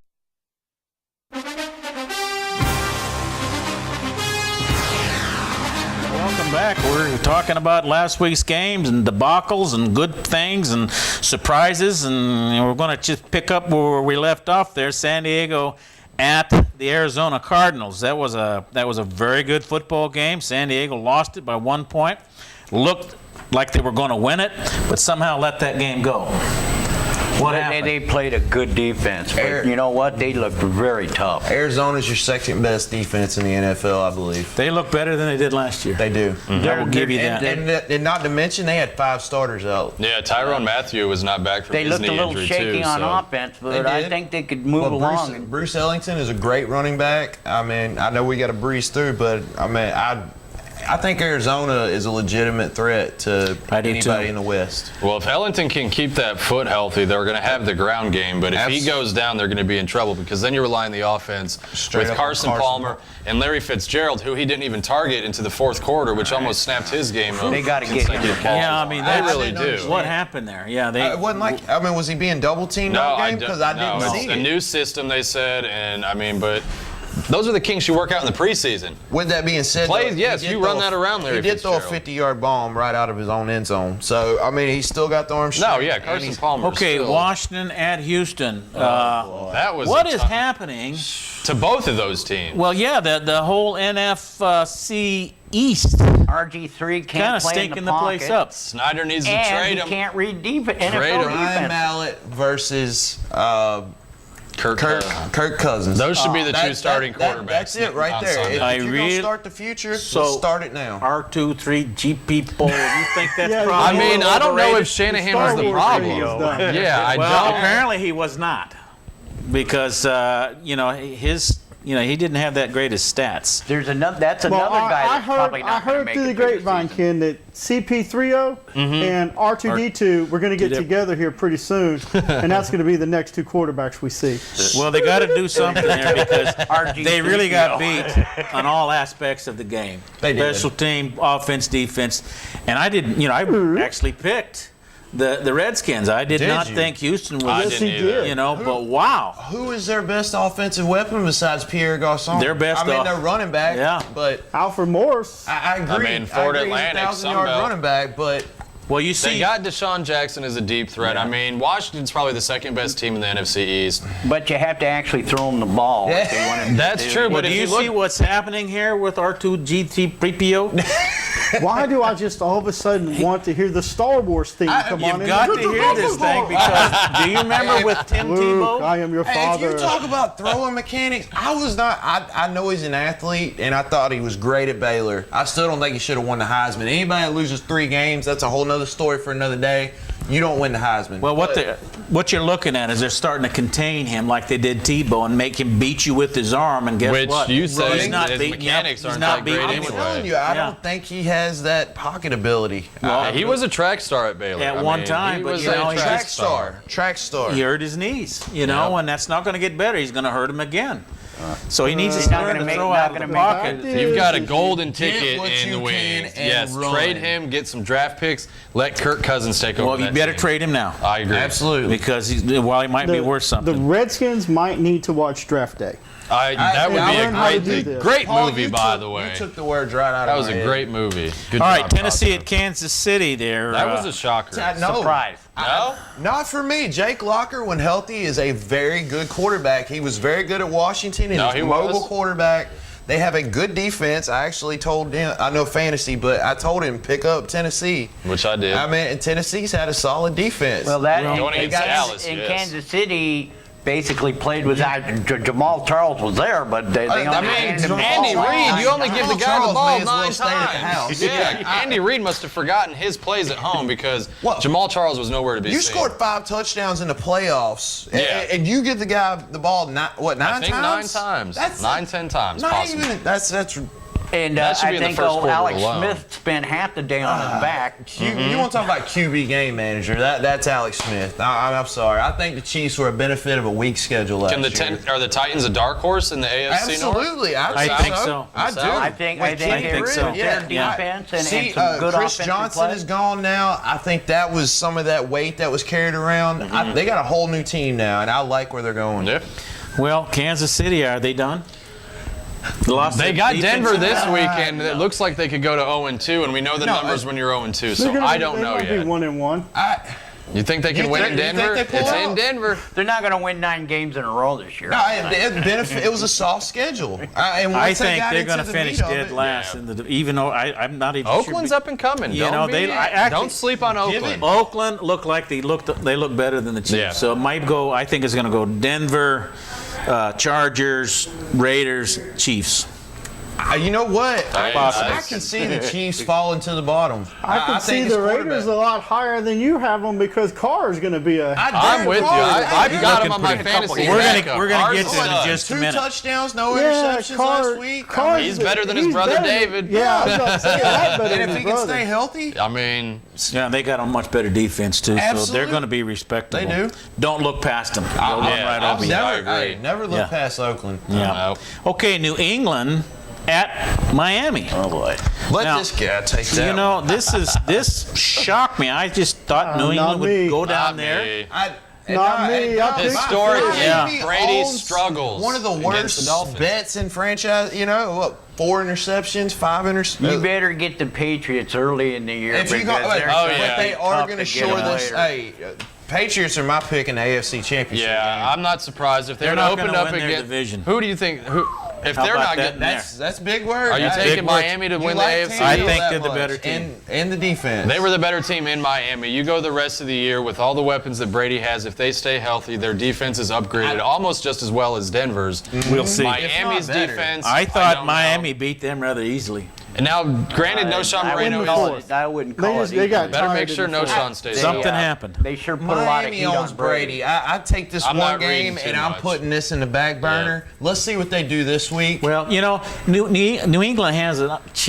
Welcome back. We're talking about last week's games and debacles and good things and surprises, and we're going to just pick up where we left off there. San Diego at the Arizona Cardinals. That was a very good football game. San Diego lost it by 1 point. Looked like they were going to win it, but somehow let that game go. What happened? They played a good defense, but you know what? They looked very tough. Arizona's your second best defense in the NFL, I believe. They look better than they did last year. They do. I will give you that. And not to mention, they had 5 starters out. Yeah, Tyrann Mathieu was not back from They his looked knee a little injury shaky too, on so. offense, but I think they could move along. Bruce Ellington is a great running back. I mean, I know we got to breeze through, but I mean, I think Arizona is a legitimate threat to anybody in the West. Well, if Ellington can keep that foot healthy, they're going to have the ground game. But if he goes down, they're going to be in trouble because then you're relying on the offense with Carson Palmer and Larry Fitzgerald, who he didn't even target into the fourth quarter, which almost snapped his game up. They got to get him. Yeah, I mean, they really do. What happened there? Yeah, they. It wasn't like. I mean, was he being double teamed all game? Because I didn't see it. A new system, they said, and I mean, but. Those are the kinks you work out in the preseason. With that being said, yes, you run that around there. He did throw a 50-yard bomb right out of his own end zone. So, I mean, he's still got the arm strength. No, yeah, Carson Palmer. Okay, still. Washington at Houston. That was what is happening to both of those teams? Well, yeah, the whole NFC East. RG3 can't kind of play stinking in the the place pocket. up. Snyder needs to And trade he him. can't read NFL Ryan defense. Mallett versus Kirk Cousins. Those should be the two starting quarterbacks. That's it right there. Sunday. If you're going to start the future, let's start it now. R2-3 G people. You think that's Yeah, probably I mean, I don't know overrated? if Shanahan Star was the Wars problem. radio's done. Yeah, I Well, don't. apparently he was not, because he didn't have that great of stats. There's another. That's another guy that's probably not I heard make through the it through the grapevine, season. Ken, that CP3O and R2D2 we're going to get together here pretty soon, and that's going to be the next 2 quarterbacks we see. Well, they got to do something there because they really got beat on all aspects of the game. They did. Special team, offense, defense, and I didn't. I actually picked the Redskins. I did not think Houston was. I didn't either. But wow. Who is their best offensive weapon besides Pierre Garçon? Their best I mean, their running back. Yeah. But Alfred Morris. I agree. I mean, Ford I agree Atlantic, he's a 1,000-yard Sunbelt. running back, but Well, you see, They got Deshaun Jackson as a deep threat. Yeah. I mean, Washington's probably the second best team in the NFC East. But you have to actually throw them the ball. If they want him to That's do true, it. well, but do if you you look, see what's happening here with R2GT Prepio? Why do I just all of a sudden want to hear the Star Wars theme come on? You've got to hear this thing because do you remember with Tim Luke, Tebow? I am your Hey, if father. you talk about throwing mechanics, I know he's an athlete, and I thought he was great at Baylor. I still don't think he should have won the Heisman. Anybody that loses 3 games, that's a whole nother story for another day. You don't win the Heisman. Well, what you're looking at is they're starting to contain him like they did Tebow and make him beat you with his arm. And guess which what? you say He's not his beating you up. mechanics He's aren't not that great beating I'm you. telling you, I don't think he has that pocket ability. He was a track star at Baylor. At one time, he but was you a know, he track just- star. Track star. He hurt his knees, and that's not going to get better. He's going to hurt him again. So he needs to not learn gonna to make- throw not out of gonna the make pocket. that. You've got a golden Get ticket what in you the can wings. and Yes, run. trade him, get some draft picks, let Kirk Cousins take over. Well, you that better team. trade him now I agree. Absolutely. because while he might be worth The something. Redskins might need to watch Draft Day. That would I be learned how to do a this. great Paul, movie, you by took- the way. You took the words right out That of was my a head. great movie. Good All job, right, Tennessee Costa. at Kansas City there. That was a shocker. No. Surprise. No? Not for me. Jake Locker, when healthy, is a very good quarterback. He was very good at Washington, and No, he's he a mobile was. quarterback. They have a good defense. I actually told him, I know fantasy, but I told him pick up Tennessee. Which I did. I mean, and Tennessee's had a solid defense. Well, that Going in, against Dallas, in yes. Kansas City basically played without Jamal Charles was there, but they only I mean, handed him the Andy ball. Reid, you only give the guy the Charles may ball as well 9 stayed at the house. times. Yeah, Andy Reid must have forgotten his plays at home because What? Jamal Charles was nowhere to be You seen. scored 5 touchdowns in the playoffs, Yeah. and you give the guy the ball nine I think 9 times? times. That's 9, 10 times not possible. even. That's And That should I be in the think first quarter Alex alone. Smith spent half the day on his back. You want to talk about QB game manager? That's Alex Smith. I'm sorry. I think the Chiefs were a benefit of a weak schedule last year. Are the Titans a dark horse in the AFC North? Absolutely, I think so. I do. I think so. their defense and See, some good Chris offensive Johnson play. is gone now. I think that was some of that weight that was carried around. They got a whole new team now, and I like where they're going. Yeah. Well, Kansas City, are they done? They got Denver this weekend. It looks like they could go to 0-2, and we know the numbers when you're 0-2. So I don't know yet. Be 1-1. You think they can win in Denver? It's in Denver. They're not going to win 9 games in a row this year. No, it was a soft schedule. And I once they think got they're into going to the finish meat of dead it- last. Even though I'm not even Oakland's sure. up and coming. You know, Don't sleep on Oakland. Oakland look like they look better than the Chiefs. Yeah. So it might go. I think it's going to go Denver, Chargers, Raiders, Chiefs. You know what? Possibly. I can see the Chiefs falling to the bottom. I can see think it's the Raiders quarterback. a lot higher than you have them because Carr is going to be a. I'm with you. I've got him on my fantasy. We're backup. gonna get to Ours it is in just a 2 minute. touchdowns, no Yeah, interceptions Carr- last week. Carr's He's better than his brother David. Yeah, I was about to say that better And than if his he can brother. stay healthy, I mean, Yeah, they got a much better defense too, so Absolutely. they're going to be respectable. They do. Don't look past them. They'll run right over you. I agree. never look Yeah. past Oakland. Yeah. Okay, New England at Miami. Oh boy. Let Now, this guy take that. You know, this shocked me. I just thought New not England would me. go down Not there. me. Not me. I picked Historically, Yeah. Brady owns struggles One of the against worst the Dolphins. bets in franchise. You know, what, 4 interceptions, 5 You interceptions. better get the Patriots early in the year If you because go, they're Oh, but yeah. they are tough going to to get shore them this. later. Hey, Patriots are my pick in the AFC Championship. Yeah, game. I'm not surprised if They're they're not opened gonna up win their again. division. Who do you think? If How they're about not that getting in there? That's big word. Are you Hey, taking words. Miami to you win like the AFC? I Tannehill think that they're the much, better team. And the defense. They were the better team in Miami. You go the rest of the year with all the weapons that Brady has. If they stay healthy, their defense is upgraded almost just as well as Denver's. We'll see. Miami's If not better. defense. I thought don't Miami beat them rather easily. know. And now, granted, no Sean I Moreno. wouldn't call it. I wouldn't They call just- it. they got either. Better tired make sure in the no fourth. Sean stays. Something out. happened. They sure put a lot of Miami heat owns on Brady. I take this I'm one not reading game too and I'm much. putting this in the back burner. Let's see what they do this week. Well, you know, New England has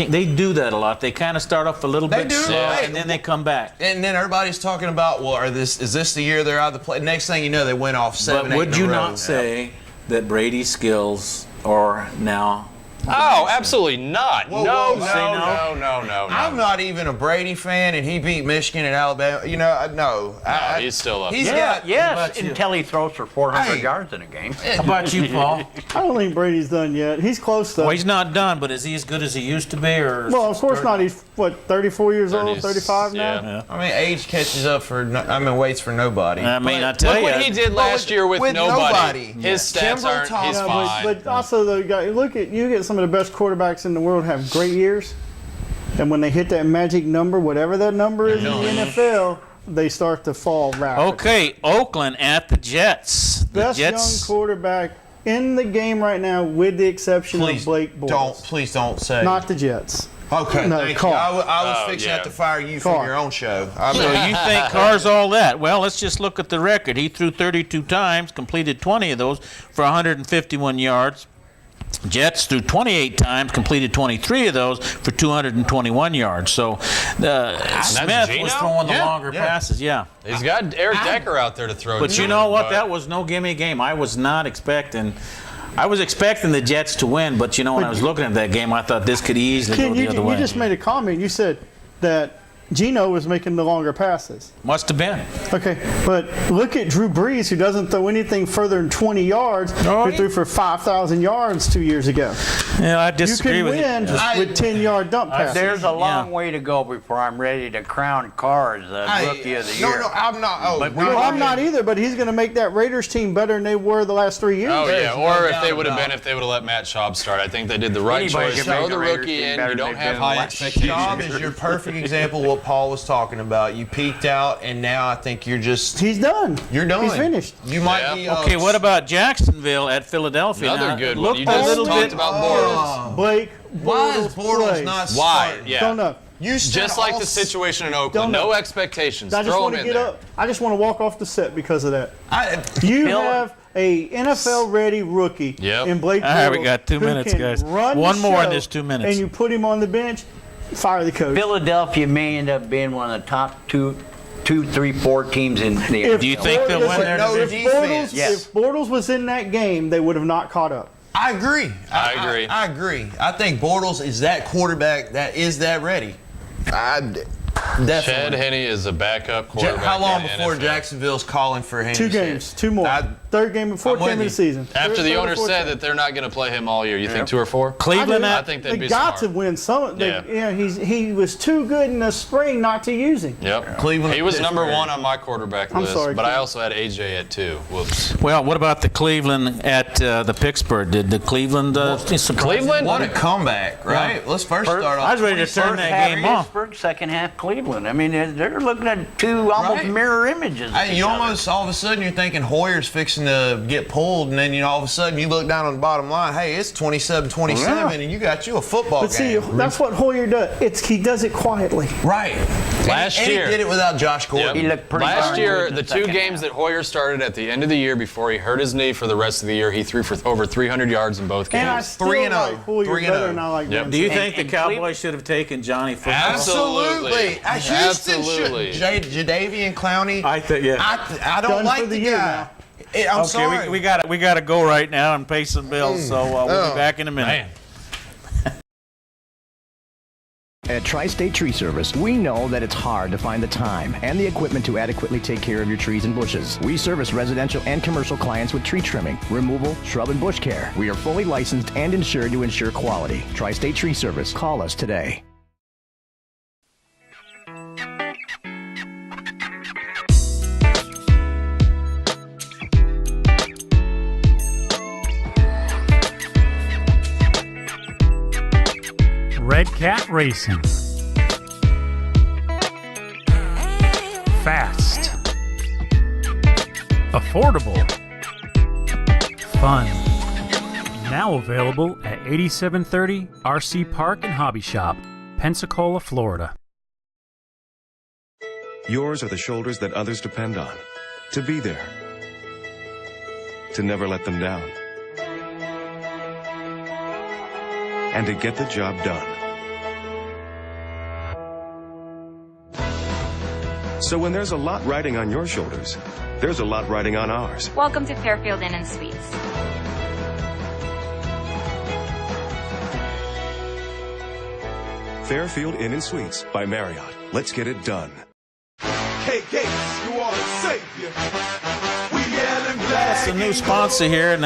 they do that a lot. They kind of start off a little They bit do. slow, Hey. and then they come back. And then everybody's talking about, well, is this the year they're out of the play? Next thing you know, they went off 7-8 But would in a you row. not say that Brady's skills are now? Oh, absolutely not. Whoa, no, whoa, no, say no, no, no, no. I'm not even a Brady fan, and he beat Michigan and Alabama. You know, no. He's still up He's there. got. Yes, until he throws for 400 Hey. yards in a game. How about you, Paul? I don't think Brady's done yet. He's close though. Well, he's not done, but is he as good as he used to be? Or Well, of course not. He's what, 34 years old, 30s, 35 now. yeah. I mean, age catches up for. Waits for nobody. I mean, I Look tell you, what he did last year with nobody. His stats Kimbrel aren't. He's Thomas. fine. But also though, you get some of the best quarterbacks in the world have great years, and when they hit that magic number, whatever that number is in the NFL, they start to fall rapidly. Okay, Oakland at the Jets. The Best Jets. young quarterback in the game right now, with the exception of Blake Bortles. Please don't say. Not the Jets. Okay, No, thank Carr. you. I was Oh, fixing yeah. to fix fire you Carr. from your own show. I So mean, you think Carr's all that? Well, let's just look at the record. He threw 32 times, completed 20 of those for 151 yards. Jets threw 28 times, completed 23 of those for 221 yards. So Smith Geno? was throwing the Yeah, longer yeah. passes. Yeah. He's got Eric Decker out there to throw. But to, you know what? but- That was no gimme game. I was not expecting. I was expecting the Jets to win, but you know, when I was looking at that game, I thought this could easily Ken, go the you other way. just made a comment. You said that Geno was making the longer passes. Must have been. Okay, but look at Drew Brees, who doesn't throw anything further than 20 yards, Oh, who yeah. threw for 5,000 yards 2 years ago. Yeah, I You disagree can with win you. with 10-yard dump passes. There's a long way to go before I'm ready to crown Carr as the rookie of the year. no, I'm not. Oh, But Well, I'm not either, but he's going to make that Raiders team better than they were the last 3 years. Oh yeah, There's or no if doubt they would have about been, if they would have let Matt Schaub start. I think they did the right Anybody choice. can make Throw the the Raiders rookie team in. better You than don't they've have been high the last expectations. Schaub is your perfect example of what Paul was talking about. You peaked out, and now I think you're just. He's done. You're done. He's finished. You might Yeah. be. Okay, what about Jacksonville at Philadelphia? Another Now, good one. looked You a just little talked bit. about Bortles. Blake Why is Bortles Bortles plays. not Why? starting? Yeah. Don't know. You said Just like all the situation in Oakland. Don't No know. expectations. I just Throw want them to in get there. up. I just want to walk off the set because of that. You Bill- have a NFL-ready rookie Yep. in Blake All right, we Bortles got 2 who minutes, can guys. run One the more in show, this 2 minutes. And you put him on the bench, fire the coach. Philadelphia may end up being one of the top two, 3, 4 teams in the If Do you think they'll win their no division? defense. Yes. If Bortles was in that game, they would have not caught up. I agree. I agree. I agree. I think Bortles is that quarterback that is that ready. Definitely. Chad Henne is a backup quarterback. How long in the before NFL. Jacksonville's calling for Henne? 2 games, 2 more. Third game, fourth I'm with game of the you. season. After Third the or owner fourth said game. that they're not going to play him all year, you think 2 or 4? Cleveland, I think they'd they be got smart. to win some. Yeah. He was too good in the spring not to use him. Yep. Cleveland, He was number Pittsburgh. 1 on my quarterback I'm list, sorry, but I Cleveland. also had AJ at 2. Whoops. Well, what about the Cleveland at the Pittsburgh? Did the Cleveland surprise Cleveland? What a comeback, right? Let's first start off. I was ready to turn First that half game off. Pittsburgh, second half Cleveland. I mean, they're looking at 2 almost Right. mirror images. of Hey, each you other. almost all of a sudden you're thinking Hoyer's fixing to get pulled, and then all of a sudden you look down on the bottom line. Hey, it's 27-27, and you got you a football But see, game. that's what Hoyer does. He does it quietly. Right. Last and year- he did it without Josh Gordon. He looked pretty Last darn year, good in the the 2 second games half. that Hoyer started at the end of the year before he hurt his knee for the rest of the year, he threw for over 300 yards in both games. And I still 3-0. like Hoyer 3-0. better than I like Yep. Van Do you Zandt. think the and Cowboys Cleveland- should have taken Johnny Football? Absolutely. Houston Absolutely. should. Jadavian Clowney. I think, yeah. I don't Done like for the the year guy. I'm Okay, sorry. we got to go right now and pay some bills. So we'll be back in a minute. Man. At Tri-State Tree Service, we know that it's hard to find the time and the equipment to adequately take care of your trees and bushes. We service residential and commercial clients with tree trimming, removal, shrub and bush care. We are fully licensed and insured to ensure quality. Tri-State Tree Service. Call us today. Red Cat Racing. Fast. Affordable. Fun. Now available at 8730 RC Park and Hobby Shop, Pensacola, Florida. Yours are the shoulders that others depend on. To be there. To never let them down. And to get the job done. So when there's a lot riding on your shoulders, there's a lot riding on ours. Welcome to Fairfield Inn and Suites. Fairfield Inn and Suites by Marriott. Let's get it done. KK, you are the savior. We yelling black. That's a new sponsor here, and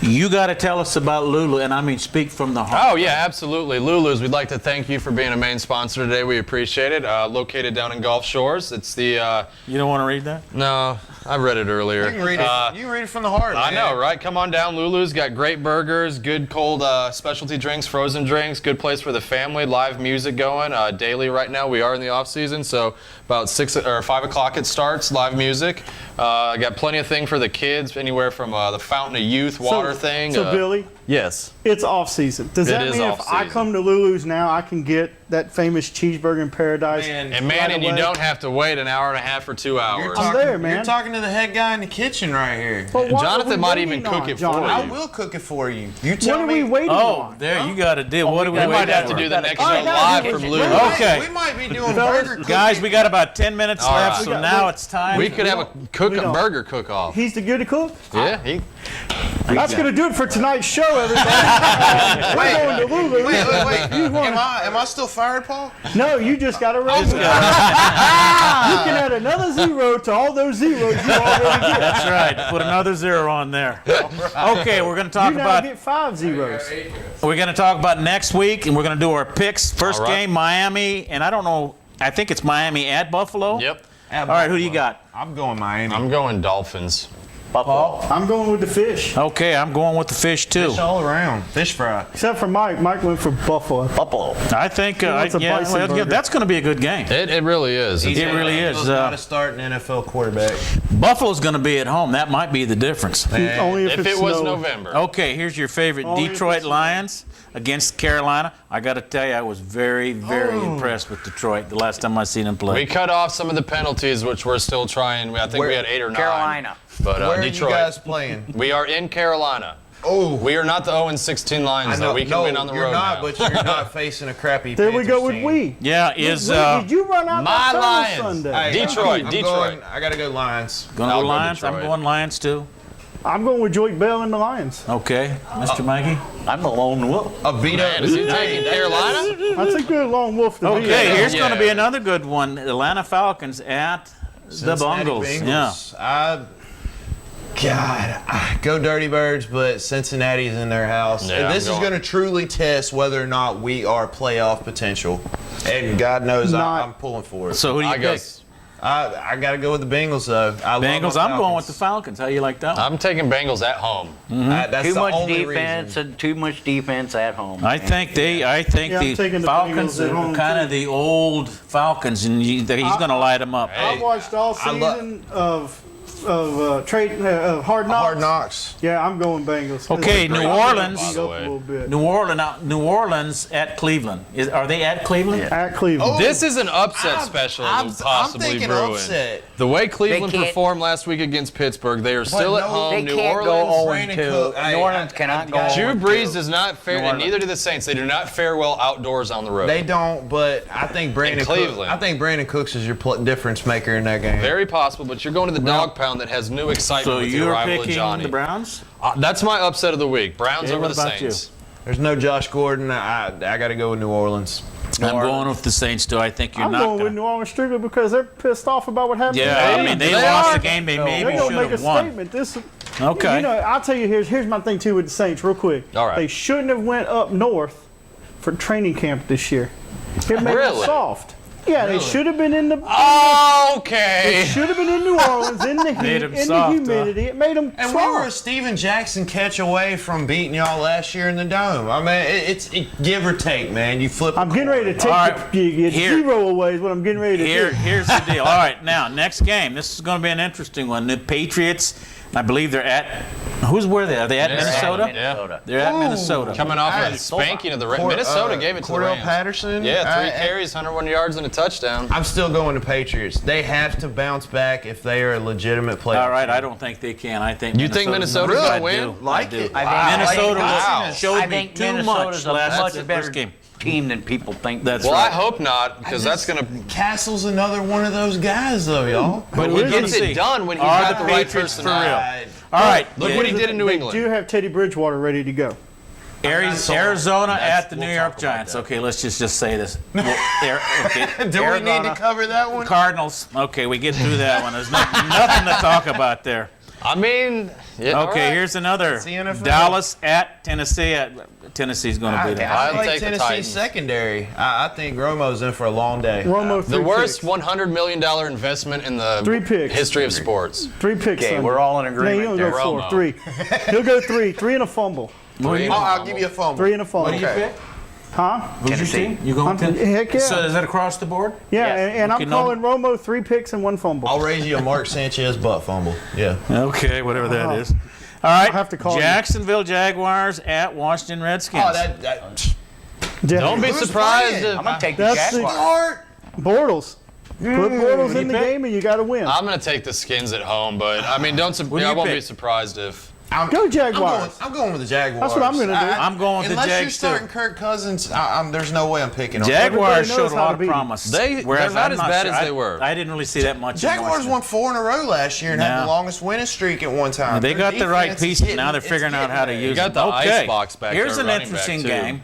you got to tell us about Lulu, and I mean speak from the heart. Oh, yeah, absolutely. Lulu's, we'd like to thank you for being a main sponsor today. We appreciate it. Located down in Gulf Shores. It's the... You don't want to read that? No, I read it earlier. You can read it. You can read it from the heart. I man. know, right? Come on down. Lulu's got great burgers, good cold specialty drinks, frozen drinks, good place for the family, live music going daily right now. We are in the off season, so about 6 or 5 o'clock it starts, live music. I got plenty of thing for the kids, anywhere from the Fountain of Youth water thing. So Billy, yes. it's off season. Does It that is mean if I off-season. come to Lulu's now, I can get that famous cheeseburger in paradise? And right you away? don't have to wait an hour and a half or 2 hours. I'm there, man. You're talking to the head guy in the kitchen right here. But what are Jonathan we might waiting even cook on, it John? for I you. will cook it for you. You tell What are me. we waiting Oh, on? there you got to do. What do we We might waiting have to for? do the next All show right, now live you from can- Lulu's. Okay. We might be doing Fellas, burger cooking. Guys, we got about 10 minutes All left, right. so now it's time. We could have a we don't. burger cook-off. He's the good to cook? Yeah, he. That's going to do it for tonight's show, everybody. We're going to Lulu. Wait. You want- Am I still fired, Paul? No, you just got to raise it. You can add another 0 to all those zeros you already get. That's right. Put another 0 on there. Okay, we're going to talk You now about get 5 zeros. we're going to talk about next week, and we're going to do our picks. First All right. game, Miami, and I don't know. I think it's Miami at Buffalo. Yep. All right, who do you got? I'm going Miami. I'm going Dolphins. Buffalo. I'm going with the fish. Okay, I'm going with the fish too. Fish all around. Fish fry. Except for Mike. Mike went for Buffalo. Buffalo. I think wants a bison burger. that's going to be a good game. It really is. It really is. Not to start an NFL quarterback. Buffalo's going to be at home. That might be the difference. Only if If it's it was snowing. November. Okay, here's your favorite Only if Detroit it's- Lions against Carolina. I got to tell you, I was very, very impressed with Detroit the last time I seen them play. We cut off some of the penalties, which we're still trying. I think we had 8 or 9. Carolina. But Where Detroit. are you guys playing? We are in Carolina. Oh, We are not the 0-16 Lions, though. We can win on the you're road not, now. but you're not facing a crappy. There we go Panthers with team. we. Yeah, Did you run out my that tunnel Lions. Sunday? Hey, Detroit, I'm Detroit. going- I gotta go Lions. Going to I'll go go Lions? I'm Detroit. going Lions too. I'm going with Joik Bell and the Lions. Okay, Mr. Maggie. I'm a lone wolf. A beat up. Man, is he taking Carolina? That's a good long wolf to beat. Okay, here's Yeah. going to be another good one. Atlanta Falcons at the Cincinnati Bengals. Yeah. Go Dirty Birds, but Cincinnati's in their house. Yeah, And I'm this is going. going to truly test whether or not we are playoff potential. And God knows I'm pulling for it. So who do you I pick? guess I got to go with the Bengals, though. I love Bengals. my I'm going with the Falcons. Falcons. How you like that one? I'm taking Bengals at home. That's Too the much only defense reason. and too much defense at home. I think Yeah, I'm the taking the Falcons Bengals at are home, kind too. of the old Falcons, and he's going to light them up. I watched all season of Hard Knocks. Hard Knocks. Yeah, I'm going Bengals. Okay, New Orleans. Beat up a little bit. New Orleans at Cleveland. Are they at Cleveland? At Cleveland. This is an upset special possibly thinking brewing. upset. The way Cleveland can't- performed last week against Pittsburgh, they are still at home. They New can't go Orleans. 0-2. New Orleans cannot go Drew 0-2. Brees does not fare, New and Orleans. neither do the Saints. They do not fare well outdoors on the road. They don't, but I think Brandon Cleveland. I think Brandon Cooks is your difference maker in that game. Very possible, but you're going to the dog pound that has new excitement So with the you're arrival of picking Johnny. the Browns? That's my upset of the week. Browns Okay, over what the about you? Saints. There's no Josh Gordon. I got to go with New Orleans. I'm going with the Saints too. I think you're I'm not going with going New Orleans strictly because they're pissed off about what happened. Yeah, I mean, they lost the game they maybe They're gonna should make a have won. statement. This, Okay. You know, I'll tell you. Here's my thing too with the Saints, real quick. All right. They shouldn't have went up north for training camp this year. It made Really? them soft. Yeah, they should have been in the. Okay. It should have been in New Orleans in the heat, them in soft, the humidity. It made them And soft. we were a Steven Jackson catch away from beating y'all last year in the Dome. I mean, it's give or take, man. You flip. I'm getting ready to take All right, the here. 0 away is what I'm getting ready to do. Here's the deal. All right, now next game. This is going to be an interesting one. The Patriots. I believe they're at. Where are they? Are they at Minnesota? Yeah. They're at Minnesota. Coming off a spanking of the Rams. Minnesota gave it to the Cordell Rams. Patterson. Yeah, 3 carries, 101 yards, and a touchdown. I'm still going to Patriots. They have to bounce back if they are a legitimate player. All right, I don't think they can. I think You think Minnesota's Minnesota's gonna I do. win? Like I do. it? Minnesota Wow. showed I me think too Minnesota's much a last much better game. team than people think. That's Well, right. I hope not, because that's going to. Castle's another one of those guys, though, y'all. But we're he gonna gets see. it done when he's Are got the the right Patriots for personality. real? All right. Look what he did in New They England. do have Teddy Bridgewater ready to go. Arizona at the New York Giants. Okay, let's just say this. Do we need to Arizona cover that one? Cardinals. Okay, we get through that one. There's nothing to talk about there. I mean, yeah, all Okay, right. here's another. the NFL. Dallas at Tennessee. Tennessee's going to be there. I I'll like take the Tennessee's Titans. secondary. I think Romo's in for a long day. Romo, The 3 worst picks. $100 million investment in the 3 picks. history of sports. 3 picks. Okay, Sunday. we're all in No, agreement he'll there. go 4. Romo. 3. He'll go 3. 3 and a fumble. I'll give you a fumble. 3 and a fumble. What do you pick? Huh? Who's your team? You going I'm- heck yeah. So is that across the board? Yeah, Yes. and Okay, I'm no- calling Romo 3 picks and 1 fumble. I'll raise you a Mark Sanchez butt fumble. Yeah. Okay, whatever that is. All right. I'll have to call you. Jacksonville Jaguars at Washington Redskins. Oh, that Don't be Who's surprised playing? if I'm gonna take the That's the- Jaguars. Bortles. Put Bortles do in you the pick? game and you got to win. I'm going to take the Skins at home, but I mean, What do I you won't be pick? surprised if. Go Jaguars. I'm going with the Jaguars. That's what I'm gonna do. I'm going with the Unless you're Jags, too. starting Kirk Cousins, there's no way I'm picking them. Jaguars Everybody knows showed a how lot to of beat 'em. promise. They're whereas not I'm as bad sure. as they were. I didn't really see that much. in Jaguars Washington. won 4 in a row last year and had Yeah. the longest winning streak at one time. They Their got the right defense is pieces. getting- Now they're it's figuring out getting how to there. use got them. the Okay. icebox back Here's there, an running interesting back, too. game.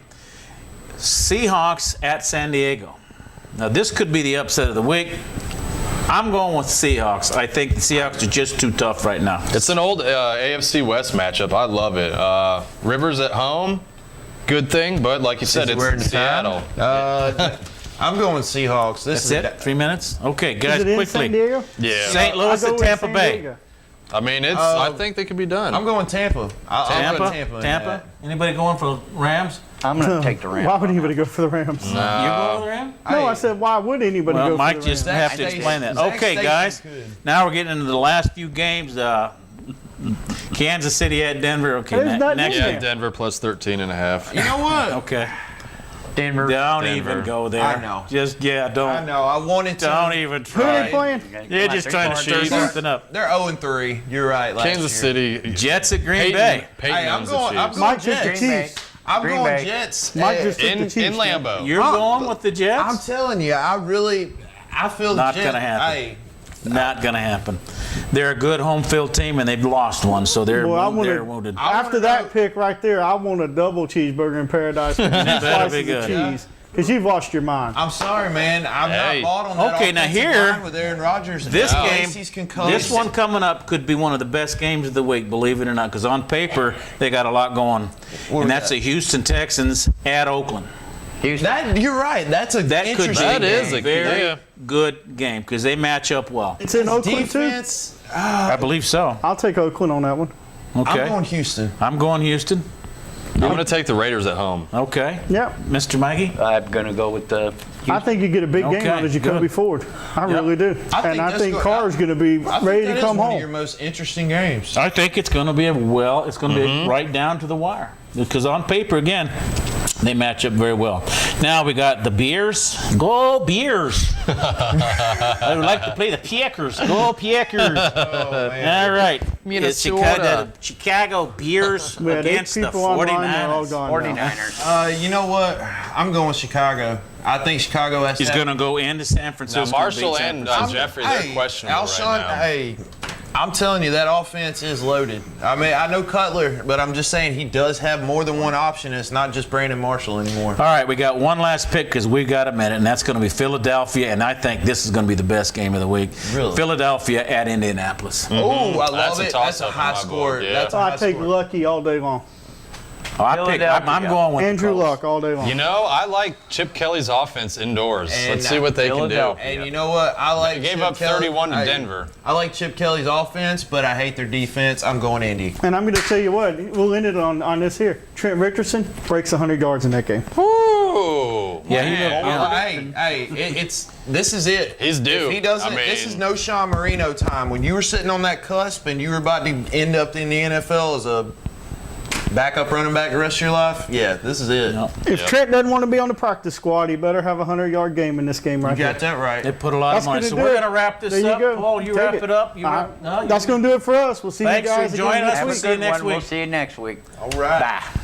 Seahawks at San Diego. Now this could be the upset of the week. I'm going with Seahawks. I think the Seahawks are just too tough right now. It's an old AFC West matchup. I love it. Rivers at home, good thing, but like you said, Is wearing it's the Seattle. time? I'm going Seahawks. This That's is it. 3 minutes. Okay, guys, Is it in quickly. San Diego? Yeah. St. Louis I'll go at with Tampa San Bay. Diego. I mean, I think they could be done. I'm going Tampa. I'll go Tampa. Tampa? Anybody going for Rams? I'm going to take the Rams. Why would anybody go for the Rams? You going with the Rams? No, I said, why would anybody go for Mike the Rams? just have to explain that. Zach Okay, Stacy guys. could. Now we're getting into the last few games. Kansas City at Denver. Okay, There's nothing next in Yeah, there. Denver plus 13.5. You know what? Okay. Denver. Don't Denver. even go there. I know. Just, don't. I know. I wanted to. Don't even Who are try. they playing? You're just trying to stir something up. They're 0-3. You're right. Last Kansas year. City. Jets at Green Bay. Peyton Hey, I'm owns the going. I'm Chiefs. going Mike just the Jets. Chiefs. I'm Green going Bay. Jets. Mike just took in the Chiefs. Lambeau. You're going with the I'm Jets? telling you, I feel Not the Jets. gonna happen. Hey, Not going to happen. They're a good home field team, and they've lost one, so they're, Well, I they're wanna- wounded. After that pick right there, I want a double cheeseburger in paradise with two That'd slices be of good. cheese. Because you've lost your mind. I'm sorry, man. I'm Hey. not bought on that. Okay, now offensive here, line with Aaron Rodgers. This and game, Lacy's concussion. this one coming up could be one of the best games of the week, believe it or not, because on paper, they got a lot going. And that's the Houston Texans at Oakland. That, you're right. That's a That could be interesting That is a a very yeah. good game because they match up well. It's in Oakland, defense. I believe so. I'll take Oakland on that one. Okay. I'm going Houston. I'm going Houston. I'm going to take the Raiders at home. Okay. Yep. Mr. Mikey? I'm going to go with the. I think you get a big game Okay, out of Jacoby good. Ford. I really do. I think Carr's going to be ready to come One home. of your most interesting games. I think it's going to be it's going to be right down to the wire. Because on paper, again, they match up very well. Now we got the Bears. Go Bears! I would like to play the Packers. Go Packers! All right. Minnesota. The Chicago Bears We had 8 against the people online. They're all 49ers. gone now. 49ers. You know what? I'm going with Chicago. I think Chicago has He's to going to go into San Now, Francisco. Marshall beat San and Francisco. Jeffrey, they're questionable Alshon, right now. hey, I'm telling you, that offense is loaded. I mean, I know Cutler, but I'm just saying he does have more than one option. It's not just Brandon Marshall anymore. All right, we got one last pick because we've got a minute, and that's going to be Philadelphia, and I think this is going to be the best game of the week. Really? Philadelphia at Indianapolis. Oh, I love That's a it. That's a toss-up in high my score. book, yeah. That's a So I high take score. Lucky all day long. I'm going with Andrew the Colts. Luck all day long. You know, I like Chip Kelly's offense indoors. And Let's see what they can do. Philadelphia. And you know what? I like They gave Chip up Kelly. 31 to Hey, Denver. I like Chip Kelly's offense, but I hate their defense. I'm going Indy. And I'm going to tell you what, we'll end it on this here. Trent Richardson breaks 100 yards in that game. Ooh. Yeah, he man. looked- This is it. He's due. If he doesn't, I mean- this is no Sean Marino time. When you were sitting on that cusp and you were about to end up in the NFL as a backup running back the rest of your life, yeah, this is it. If Trent doesn't want to be on the practice squad, he better have a 100-yard game in this game right You got here. that right. They put a lot That's of money. gonna So do we're it. going to wrap this There you up. go. Paul, you Take wrap it. it up. You wrap, no, That's going to do it for us. We'll see Thanks you guys for joining again us. next We'll week. see you next week. All right. Bye.